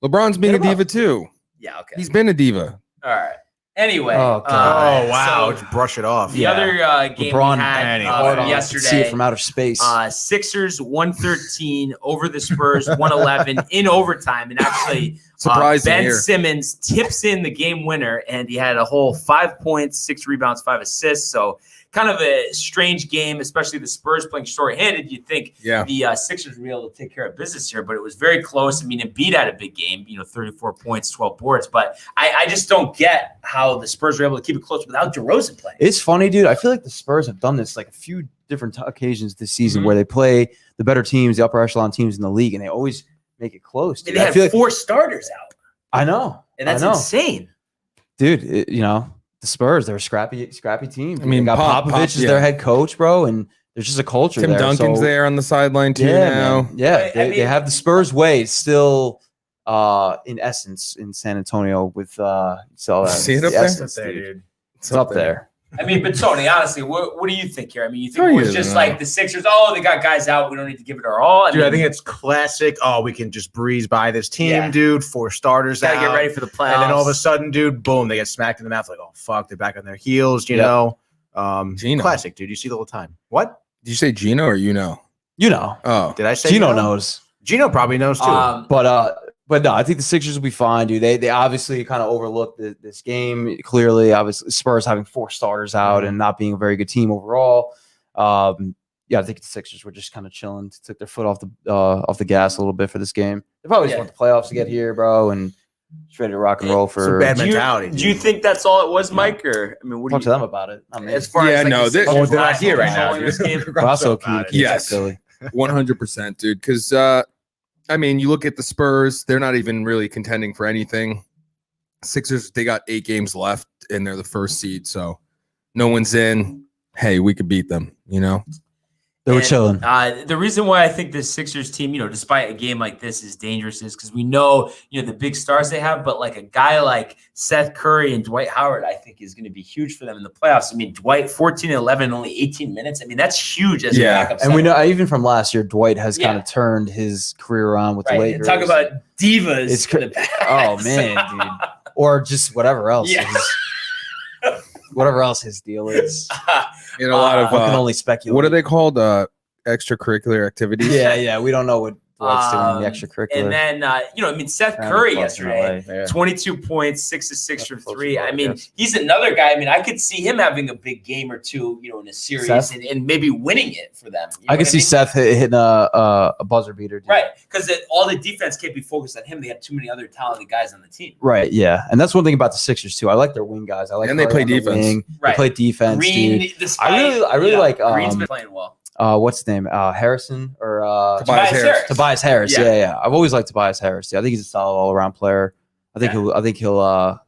LeBron's being a Hit him up. diva too. Yeah. Okay. He's been a diva. All right. Anyway. Oh, God. Oh wow, so just brush it off. the other game LeBron we had anyway. Hard on. yesterday. See it from outer space. Sixers 113 over the Spurs 111 in overtime, and actually Surprising Ben here. Simmons tips in the game winner, and he had a whole 5 points, 6 rebounds, 5 assists. So kind of a strange game, especially the Spurs playing short-handed. You'd think the Sixers would be able to take care of business here, but it was very close. I mean, Embiid had a big game, 34 points, 12 boards, but I just don't get how the Spurs were able to keep it close without DeRozan playing. It's funny, dude. I feel like the Spurs have done this like a few different occasions this season where they play the better teams, the upper echelon teams in the league, and they always make it close. Dude. They had I feel like, 4 starters out, I know, and that's I know. insane. Dude. The Spurs, they're a scrappy team. I mean, they got Popovich as their head coach, bro, and there's just a culture Tim there. Duncan's so, there on the sideline too yeah, now. man. Yeah, they have the Spurs way still in essence in San Antonio with See it up the there? essence, There, dude. dude. It's up there. I mean, but Tony, honestly, what do you think here? I mean, you think Oh, it was yeah, just no. like the Sixers, they got guys out, we don't need to give it our all? Dude, I think it's classic. Oh, we can just breeze by this team, Yeah. dude. 4 starters got to out. get ready for the playoffs. And then all of a sudden, dude, boom, they get smacked in the mouth. Like, oh, fuck, they're back on their heels, you know? Gino. Classic, dude. You see the whole time. What? Did you say Gino or you know? You know, Oh, Did I say Gino you know? knows. Gino probably knows, too. But no, I think the Sixers will be fine, dude. They obviously kind of overlooked this game. Clearly, obviously, Spurs having 4 starters out and not being a very good team overall. I think the Sixers were just kind of chilling, took their foot off the gas a little bit for this game. They probably just want the playoffs to get here, bro, and just ready to rock and roll It's a for. bad do you, mentality. do you think that's all it was, Mike? Or I mean, what do Talk you to them about it. I mean, as far Yeah, as like no, the this- Sixers Oh, they're not last here right season now, in this game? we're also key. Yes. Philly. 100%, dude. Because I mean, you look at the Spurs; they're not even really contending for anything. Sixers, they got 8 games left, and they're the first seed, so no one's in. Hey, we could beat them, They were chilling. The reason why I think this Sixers team, despite a game like this, is dangerous is because we know, the big stars they have, but like a guy like Seth Curry and Dwight Howard, I think is going to be huge for them in the playoffs. I mean, Dwight 14-11, only 18 minutes. I mean, that's huge as a backup. And we know even from last year, Dwight has kind of turned his career around with the Lakers. Talk about divas. It's oh man, dude, or just whatever else. Whatever else his deal is. A lot of can only speculate. What are they called? Extracurricular activities. Yeah. We don't know what Dwight's doing in the extracurricular. And then, Seth Curry yesterday, 22 points, 6 of 6 from 3. I mean, he's another guy. I mean, I could see him having a big game or two, in a series and maybe winning it for them. I could see Seth hitting a buzzer beater. Dude. Right, because all the defense can't be focused on him. They have too many other talented guys on the team. Right, yeah. And that's one thing about the Sixers, too. I like their wing guys. And they play defense. They play defense, Green, dude. I really like Green's been playing well. What's his name? Harrison or Tobias Harris. Tobias Harris. Yeah. I've always liked Tobias Harris. I think he's a solid all-around player. I think he'll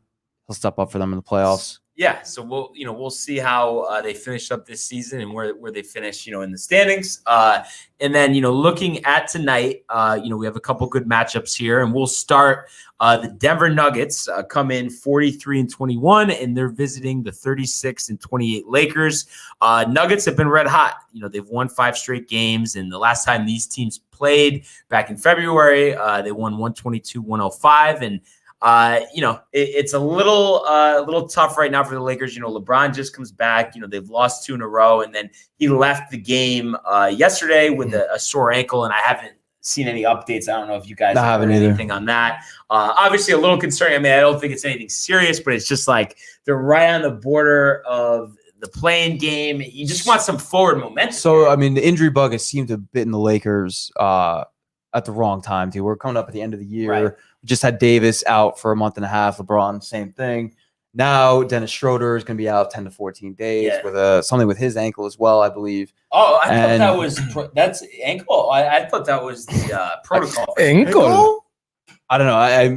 step up for them in the playoffs. Yeah, so we'll see how they finish up this season and where they finish, in the standings. And then, looking at tonight, we have a couple good matchups here, and we'll start the Denver Nuggets come in 43-21, and they're visiting the 36-28 Lakers. Nuggets have been red hot. They've won 5 straight games, and the last time these teams played back in February, they won 122-105, and it's a little tough right now for the Lakers. LeBron just comes back. They've lost 2 in a row, and then he left the game yesterday with a sore ankle, and I haven't seen any updates. I don't know if you guys have heard anything on that. Obviously, a little concerning. I mean, I don't think it's anything serious, but it's just like they're right on the border of the playing game. You just want some forward momentum. So, I mean, the injury bug has seemed to have bitten the Lakers at the wrong time, too. We're coming up at the end of the year. Right. We just had Davis out for a month and a half. LeBron, same thing. Now Dennis Schroeder is going to be out 10 to 14 days with something with his ankle as well, I believe. Oh, I thought that was that's ankle. I thought that was the protocol. Ankle? I don't know. I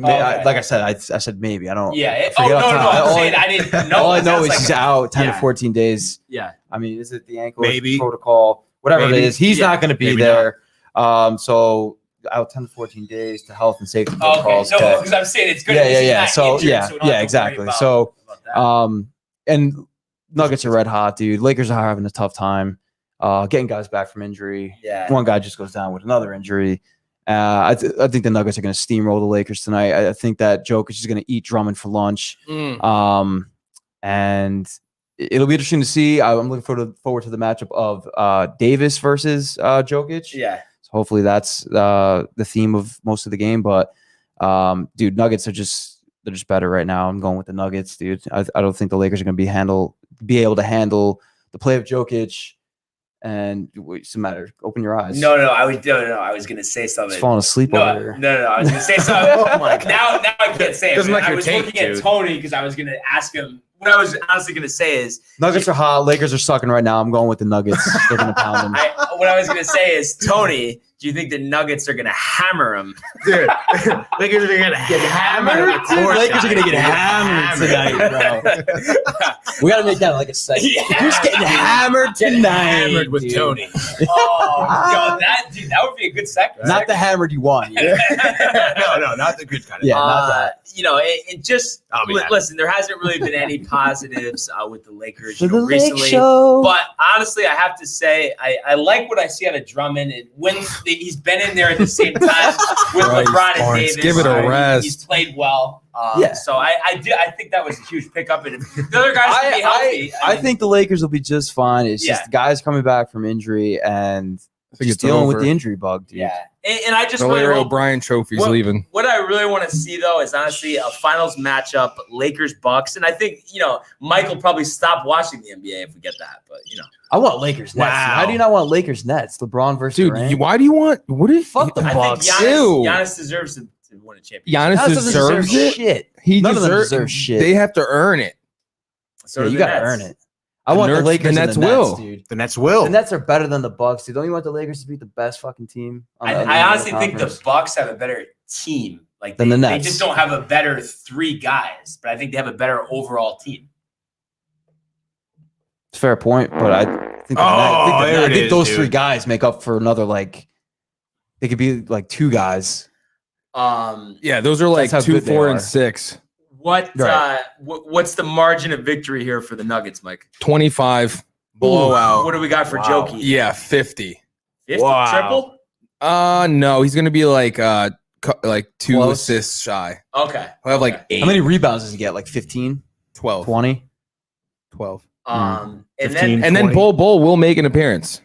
like I said, I said maybe. I don't. Yeah. I didn't know. All I know is he's out 10 to 14 days. Yeah. I mean, is it the ankle Maybe. protocol? Whatever it is, he's not going to be Maybe there. So out 10 to 14 days to health and safety protocols. Okay. No, because I'm saying it's good. Yeah. So exactly. So and Nuggets are red hot, dude. Lakers are having a tough time getting guys back from injury. Yeah. One guy just goes down with another injury. I think the Nuggets are going to steamroll the Lakers tonight. I think that Jokic is going to eat Drummond for lunch. And it'll be interesting to see. I'm looking forward to the matchup of Davis versus Jokic. Yeah. Hopefully that's the theme of most of the game. But dude, Nuggets they're just better right now. I'm going with the Nuggets, dude. I don't think the Lakers are going to be able to handle the play of Jokic. And what's the matter? Open your eyes. No. I was going to say something. He's falling asleep over here. No. I was going to say something. Oh my God. Now I can't say it. Like I was looking at Tony because I was going to ask him. What I was honestly going to say is Nuggets are hot. Lakers are sucking right now. I'm going with the Nuggets. They're going to pound them. What I was going to say is, Tony, do you think the Nuggets are going to hammer them? Dude, Lakers are going to get hammered. Lakers are going to get hammered tonight, bro. We got to make that like a segment. Yeah. Who's getting hammered tonight? Hammered with dude. Tony. Oh, that would be a good segment. Not the hammered you want. No, not the good kind of. Yeah, not that. It just listen. There hasn't really been any positives with the Lakers recently. But honestly, I have to say I like what I see out of Drummond. And when he's been in there at the same time with LeBron and Davis, give it a rest. He's played well. So I think that was a huge pickup. And if the other guys can be healthy, I think the Lakers will be just fine. It's just guys coming back from injury and just dealing with the injury bug, dude. Yeah. And I just the really hope O'Brien trophy's leaving. What I really want to see, though, is honestly a finals matchup, Lakers-Bucks. And I think, Mike will probably stop watching the NBA if we get that. But, I want Lakers Nets. Wow. How do you not want Lakers Nets? LeBron versus Durant? Why do you want – what do you – fuck the I Bucks. think Giannis deserves to win a championship. Giannis deserves it? Shit. None of them deserve shit. They have to earn it. So you got to earn it. I want the Lakers and the Nets will. Dude. The Nets will. The Nets are better than the Bucks, dude. Don't you want the Lakers to beat the best fucking team? I honestly think the Bucks have a better team. Than the Nets. They just don't have a better 3 guys, but I think they have a better overall team. It's a fair point, but I think I think those three guys make up for another like. They could be like two guys. Yeah, those are like That's how 2, good they 4, are. and 6. What's Right. the margin of victory here for the Nuggets, Mike? 25 blowout. What do we got for Jokey? Yeah, 50. 50 Wow. triple? No, he's gonna be like 2 Close. assists shy. Okay. He'll have like 8, How many rebounds does he get? Like 15, 12. 20? 12. And 15. then And then 20. Bull will make an appearance.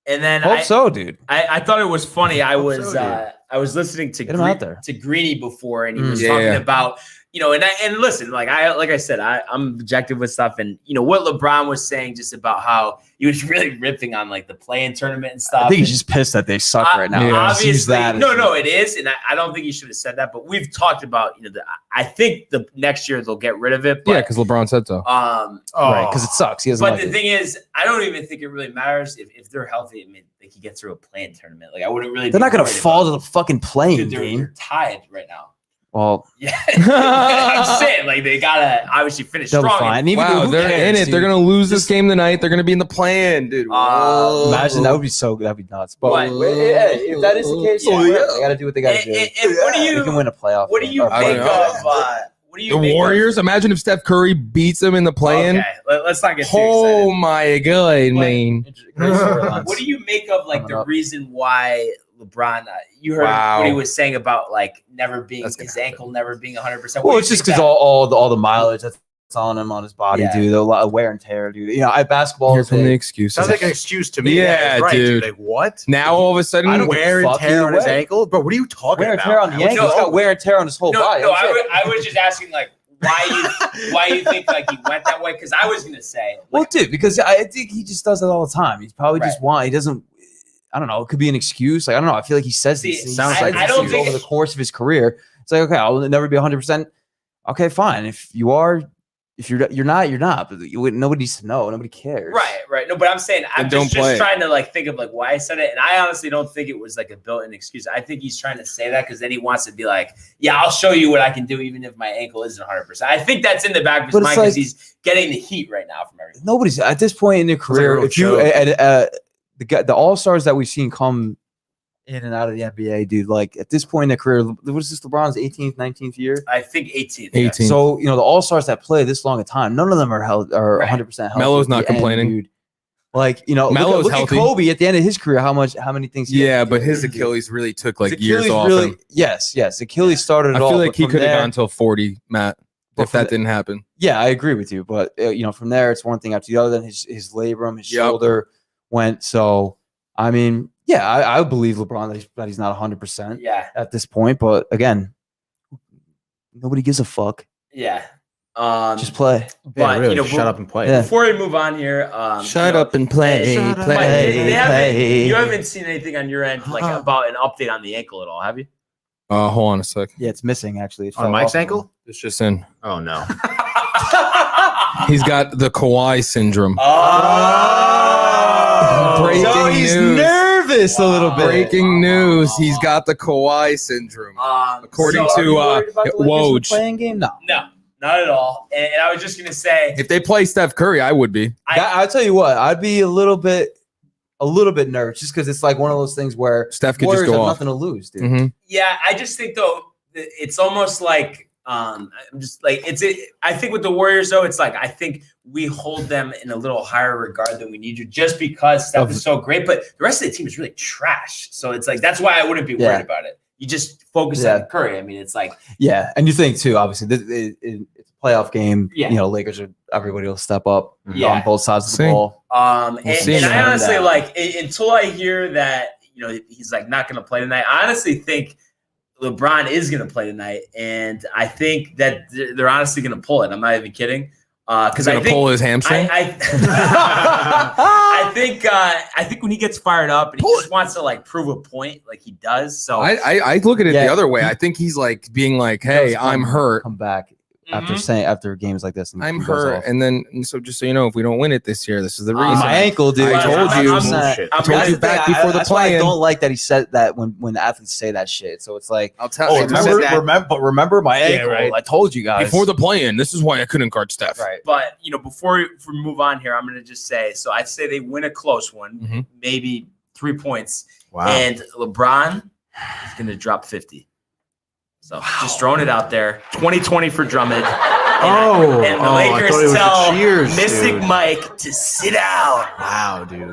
Hope so, dude. I thought it was funny. I was so, I was listening to Get him out there. to Greeny before, and he was Yeah, talking yeah. about and listen, like I said, I'm objective with stuff, and what LeBron was saying just about how he was really ripping on like the play-in tournament and stuff. I think he's just pissed that they suck right now. Yeah. Just use Obviously, that as- no, it is, and I don't think he should have said that. But we've talked about I think the next year they'll get rid of it. But, Yeah, because LeBron said so. right, because it sucks. He doesn't But like the it. thing is, I don't even think it really matters if they're healthy. I mean, they could get through a play-in tournament. Like I wouldn't really. They're be not going to worried fall about to the fucking playing it. Dude, game. they're tied right now. Well, Yeah, I'm saying like they gotta obviously finish they'll be strong. fine. And, Even Wow, who they're cares, in it. dude? They're gonna lose this game tonight. They're gonna be in the play-in, dude. Imagine that would be so good. That'd be nuts. But What? if that is the case, Yeah. they got to do what they got to do. and what do They can you win a playoff. what do you game. I don't make know. of what do you The make Warriors. Imagine if Steph Curry beats them in the Of, play-in. okay, let's not get too Oh excited. my god, man! Great storylines. What do you make of like Coming the up. reason why LeBron? You heard Wow. what he was saying about like never being That's gonna his ankle never being 100%. Well, it's just because all the mileage that's on him on his body, Yeah. dude. A lot of wear and tear, dude. Basketball Here's is from the a- excuses. Sounds like an excuse to me. Yeah, That's right, dude. Like what? Now all of a sudden, I don't Wear and fuck tear either on his way. ankle, but what are you talking wear and about? tear on the What's ankle. He's wrong? got wear and tear on his whole body. No, That's it. I was just asking like why you think like he went that way? Because I was gonna say Well, like, dude, because I think he just does that all the time. He's probably just Right. he doesn't. I don't know. It could be an excuse. Like I don't know. I feel like he says See, these things. sounds He like says I these don't things think- over the course of his career. It's like, okay, I'll never be 100%. Okay, fine. If you are, if you're not, you're not. But nobody needs to know. Nobody cares. right. No, but I'm saying I'm Then just don't play. trying to like think of like why I said it, and I honestly don't think it was like a built-in excuse. I think he's trying to say that because then he wants to be like, yeah, I'll show you what I can do even if my ankle isn't 100%. I think that's in the back of his But it's mind because like- he's getting the heat right now from everything. Nobody's at this point in their like a career. real If you joke. the All Stars that we've seen come in and out of the NBA, dude, like at this point in their career, what is this? LeBron's 18th, 19th year. I think 18th. 18. So the All Stars that play this long a time, none of them are held are Right. 100% healthy. Melo's at not the end, complaining. dude. Like Melo's look healthy. at Kobe at the end of his career. How many things? he Yeah, had to but do. his Achilles really took like His years Achilles off really- him. Yes. Achilles started it I all. feel like but he from could have there- gone till 40, Matt, But if from that the- didn't happen. Yeah, I agree with you. But from there, it's one thing after the other. Then his labrum, his Yep. shoulder went. So I mean, yeah, I believe LeBron that he's not 100% Yeah, at this point. But again, nobody gives a fuck. yeah. Just play. Yeah, But, really, you know, shut up and play. Yeah. Before we move on here, and play. Mike, play. you haven't seen anything on your end like about an update on the ankle at all, have you? Hold on a sec. Yeah, it's missing actually. It On fell Mike's off of him. ankle? It's just in. Oh no. He's got the Kawhi syndrome. Oh, Breaking So he's news. nervous a little bit. Breaking news. He's got the Kawhi syndrome. According so- to Woj. Playing game? No. No, not at all. And I was just gonna say, If they play Steph Curry, I would be. I'll tell you what. I'd be a little bit nervous just because it's like one of those things where Steph could Warriors just go have off. nothing to lose, dude. Mhm. yeah, I just think though it's almost like I'm just like I think with the Warriors though, it's like I think we hold them in a little higher regard than we need to just because Steph is so great, but the rest of the team is really trash. So it's like that's why I wouldn't be worried Yeah. about it. You just focus Yeah. on Curry. I mean, it's like Yeah, and you think too, obviously, it's a playoff game. Yeah. Lakers everybody will step up Yeah. on both sides of the See. ball. and see, I man. honestly like until I hear that he's like not going to play tonight. I honestly think LeBron is going to play tonight, and I think that they're honestly going to pull it. I'm not even kidding. He's Because I gonna think pull his hamstring. I think when he gets fired up and he just wants to like prove a point, like he does. So I look at it Yeah. the other way. I think he's like being like, "Hey, Does I'm hurt." Come back. after games like this. And I'm he goes hurt, off. and then so just so you know, if we don't win it this year, this is the reason. My ankle, dude. I told you. I'm told you back before the That's why I play-in. don't like that he said that when the athletes say that shit. So it's like, I'll tell oh, you. remember my ankle. right. I told you guys Before the play-in, this is why I couldn't guard Steph. Right. But before we move on here, I'm going to just say, so I'd say they win a close one, maybe 3 points, Wow. and LeBron is going to drop 50. So just throwing it out there. 2020 for Drummond. And the Lakers tell Mystic Mike to sit down. Wow, dude. You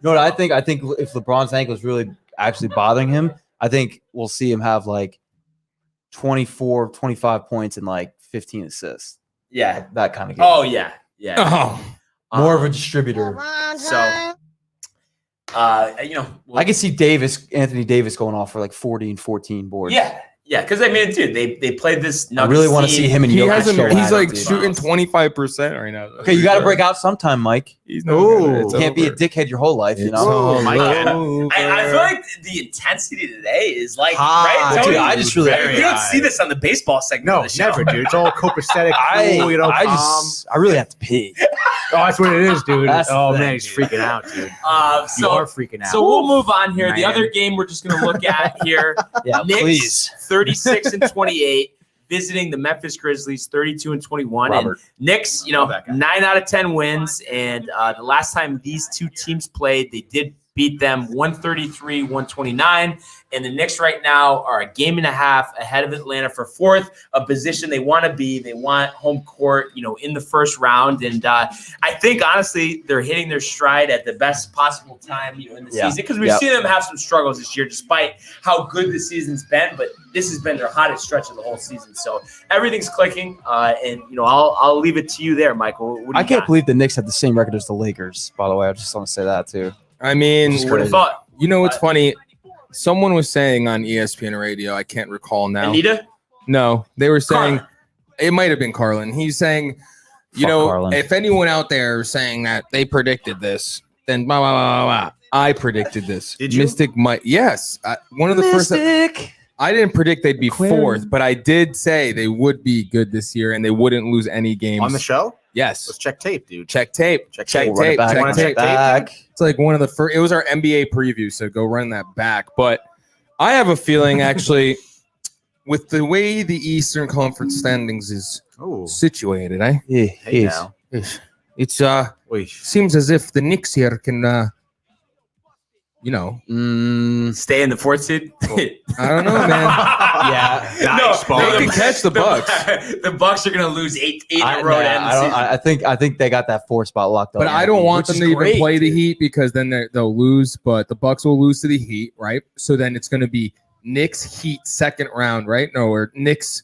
know what I think? I think if LeBron's ankle is really actually bothering him, I think we'll see him have like 24, 25 points and like 15 assists. Yeah. That kind of game. Oh, yeah. Yeah. Oh, More of a distributor. So, I can see Anthony Davis going off for like 40 and 14 boards. Yeah. Yeah. Because, I mean, dude, they played this. I really want to see him and he Jokic hasn't. go He's at it, like dude. shooting 25% right now. Okay, you got to break out sometime, Mike. He's not gonna. It's You can't be a over. dickhead your whole life, you know? Oh, my God. I feel like the intensity today is like, High. right? Dude, Tony? I just really- you don't see this on the baseball segment. No, of the show. never, dude. It's all copacetic. Cool, you know, calm. I really have to pee. Oh, that's what it is, dude. That's the Oh, thing, man, he's dude. freaking out, dude. You So, are freaking out. so we'll move on here. The Man. other game we're just going to look at here. Yeah, Knicks, please. 36 and 28, visiting the Memphis Grizzlies, 32 and 21. Robert. And Knicks, 9 out of 10 wins. And the last time these two teams played, they did beat them 133-129. And the Knicks right now are a game and a half ahead of Atlanta for fourth, a position they want to be. They want home court, in the first round. And I think, honestly, they're hitting their stride at the best possible time, in the season. Because we've seen them have some struggles this year, despite how good the season's been. But this has been their hottest stretch of the whole season. So everything's clicking. And, I'll leave it to you there, Michael. What do I you can't got? believe the Knicks have the same record as the Lakers, by the way. I just want to say that, too. I mean, Just Who would have thought? you know what's funny? Someone was saying on ESPN radio, I can't recall now. Anita? No, they were saying Carlin. it might have been Carlin. He's saying, Fuck Carlin. if anyone out there is saying that they predicted this, then blah, blah, blah, blah, blah. I predicted this. Did you? Mystic might. Yes. One of the first. I didn't predict they'd be fourth, but I did say they would be good this year and they wouldn't lose any games. On the show? Yes. Let's check tape, dude. Check tape. Check Check tape. Run it tape. back, Check run it tape. back. It's like one of the first. It was our NBA preview, so go run that back. But I have a feeling, actually, with the way the Eastern Conference standings is Oh, situated, hey Yes. now. it's Wait. seems as if the Knicks here can, Stay in the fourth seed? I don't know, man. Yeah. Nice ball. They can catch the Bucks. The Bucks are going to lose eight in a row to end the season. I think they got that 4 spot locked up. But I don't want which them is to even great, play the dude. Heat because then they'll lose. But the Bucks will lose to the Heat, right? So then it's going to be Knicks Heat second round, right? No, or Knicks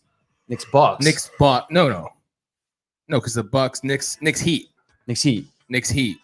Bucks. Buck. No, because the Bucks Knicks Heat. Knicks Heat. Knicks Heat.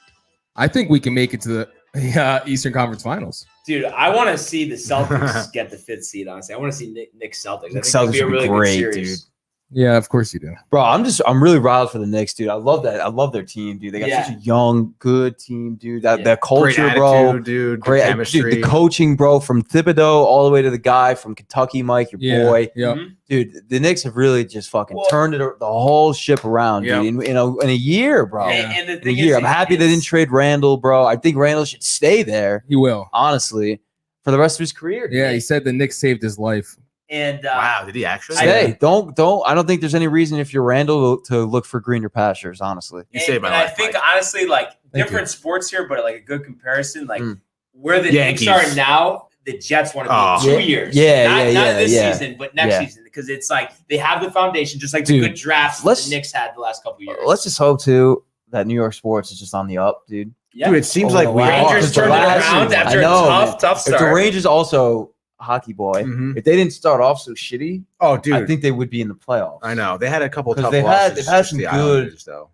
I think we can make it to the Eastern Conference Finals. Dude, I want to see the Celtics get the 5th seed, honestly. I want to see Knicks Celtics. I think Celtics it'd be a would be really great, good series. dude. Yeah, of course you do. Bro, I'm really riled for the Knicks, dude. I love that. I love their team, dude. They got such a young, good team, dude. That Yeah. culture, Great bro. attitude, dude. Great Good chemistry. dude. The coaching, bro, from Thibodeau all the way to the guy from Kentucky, Mike, your boy. Yeah. Mhm. Dude, the Knicks have really just fucking Well- turned the whole ship around, Yeah. dude. In a year, bro. And the In a thing year. is, I'm happy they didn't trade Randall, bro. I think Randall should stay there, He will. honestly, for the rest of his career. Yeah, he said the Knicks saved his life. And Wow, did he actually? Stay. Don't. I don't think there's any reason if you're Randall to look for greener pastures, honestly. You saved my and life, I think Mike. honestly, like Thank different sports here, but like a good comparison, like Mm. where the Yankees. Knicks are now, the Jets want to be Oh. in 2 years. Yeah, not, yeah, not yeah, this yeah. season, but next Yeah. season, because it's like they have the foundation, just like the Dude, good drafts that let's- the Knicks had the last couple of years. Let's just hope too that New York sports is just on the up, dude. yeah. Dude, it seems Oh, like the we Rangers are. Rangers turned it last around season. after I know, a man. tough If the start. Rangers also hockey boy, Mhm. if they didn't start off so shitty, Oh, dude. I think they would be in the playoffs. I know. They had a couple 'Cause tough they've losses. had- they've had just some the good- Islanders, though.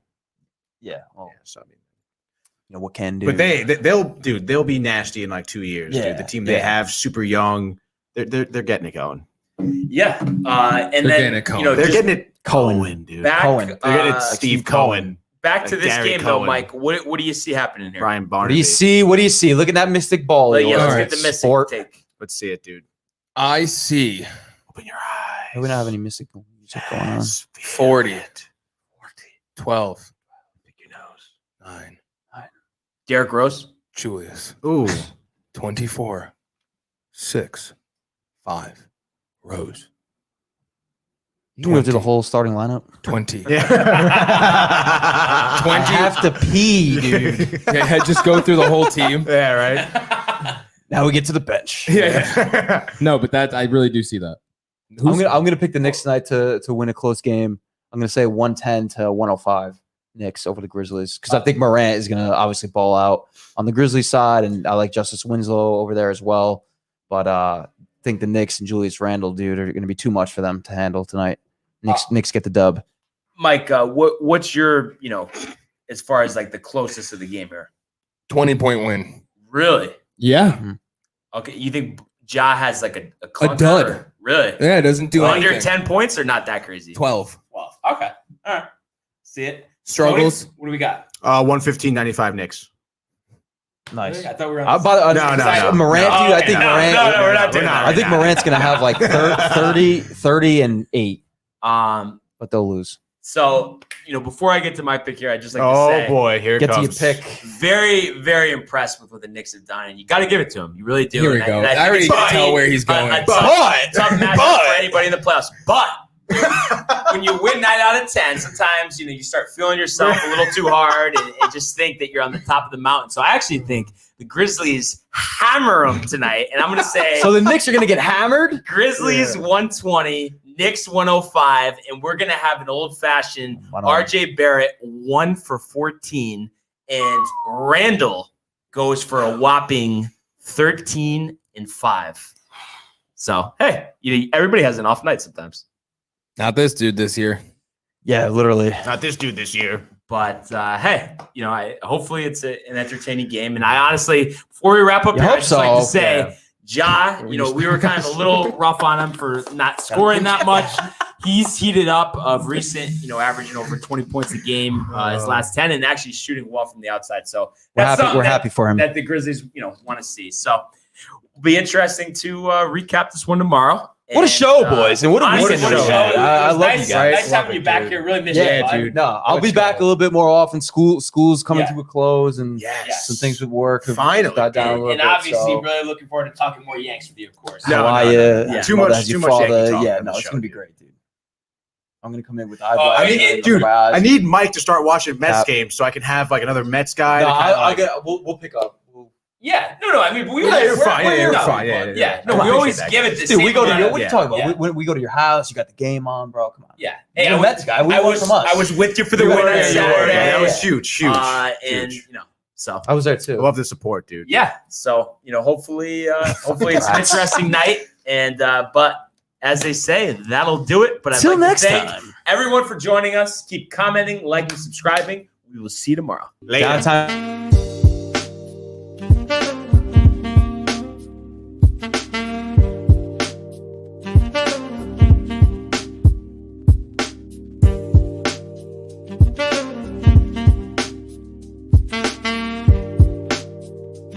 Yeah. Well, Yeah, so, I mean, you know what can do. but they'll be nasty in like 2 years, Yeah, dude. The team they yeah. have, super young. They're getting it going. Yeah. And They're then, getting it going. you know, They're just getting it Cohen. going, dude. back, Cohen. They're getting it Steve Steve Cohen, back to like this Gary game, though, Cohen. Mike. What do you see happening here? Brian what do you Barnaby. see? What do you see? Look at that mystic ball. Yeah, let's All get right. the missing Sport. take. Let's see it, dude. I see. Open your eyes. We don't have any mystic. What's going on? 40. 12. Pick your nose. 9. Derrick Rose. Julius. Ooh. 24. 6. 5. Rose. You can go through the whole starting lineup. 20. Yeah. 20. I have to pee, dude. Yeah, just go through the whole team. Yeah, right. Now we get to the bench. Yeah. No, but that I really do see that. I'm gonna pick the Knicks tonight to win a close game. I'm gonna say 110 to 105 Knicks over the Grizzlies because I think Morant is gonna obviously ball out on the Grizzlies side, and I like Justice Winslow over there as well. But I think the Knicks and Julius Randle, dude, are gonna be too much for them to handle tonight. Knicks get the dub. Mike, what's your, as far as like the closest of the game here? 20-point win. Really? Yeah. Okay. You think Ja has like a clunker, dud. or- Really? Yeah, it doesn't do Under anything. 10 points or not that crazy? 12. 12. Okay. All right. See it. Struggles. Tony, what do we got? 115.95 Knicks. Nice. I thought we were No. Morant, dude. I think Morant. No, we're not doing that. I think Morant's gonna have like 30 and 8, but they'll lose. So, before I get to my pick here, I'd just like to Oh say, boy, here it Get to comes. your pick. very, very impressed with what the Knicks have done, and you got to give it to them. You really do. Here we And go. and I think already it's can gonna tell be where he's going. A tough matchup for anybody in the playoffs. But when you win 9 out of 10, sometimes you start feeling yourself a little too hard and just think that you're on the top of the mountain. So I actually think the Grizzlies hammer them tonight, and I'm going to say So the Knicks are gonna get hammered. Grizzlies 120, Knicks 105, and we're gonna have an old-fashioned RJ Barrett 1 for 14, and Randall goes for a whopping 13 and 5. So hey, everybody has an off night sometimes. Not this dude this year. Yeah, literally. Not this dude this year. But hey, hopefully it's an entertaining game. And I honestly, before we wrap up here, I'd just like to say, Ja, we were kind of a little rough on him for not scoring that much. He's heated up of recent, averaging over 20 points a game his last 10, and actually shooting well from the outside. So We're happy for him. that the Grizzlies, want to see. So it'll be interesting to recap this one tomorrow. What a show, boys, and what a honestly, weekend what a we show. had. I love Nice- you guys. Nice having you back here. Really miss you, bud. No, I'll be back a little bit more often. School's coming to a close, and Yes. some things with work have Finally. got down a little And bit. obviously, so. really looking forward to talking more Yanks with you, of course. No, How are no, you? no. Yeah. Too much As you Yankee father- talk Yeah, on no, the it's show, gonna be dude. great, dude. I'm gonna come in with I mean, Dude, I eyes. need Mike to start watching Mets Cap. games so I can have like another Mets guy. No, to kinda, I'll like- get. We'll pick up. Yeah, no. I mean, but we Yeah, always, you're fine. we're Yeah, here you're now. fine. Yeah. No, Come we on, always appreciate give that. it the Dude, same we go to amount your. of- What are you Yeah. talking about? Yeah. When we go to your house, you got the game on, bro. Come on. Yeah. You're a Mets guy. We I want was from us. I was with you for the You win were, on yeah, you were. Saturday. Yeah, that was huge. And Huge. so I was there I too. love the support, dude. yeah. So hopefully it's an interesting night. And but as they say, that'll do it. But I'd Till like next to thank time. everyone for joining us. Keep commenting, liking, subscribing. We will see you tomorrow. Later. Downtime.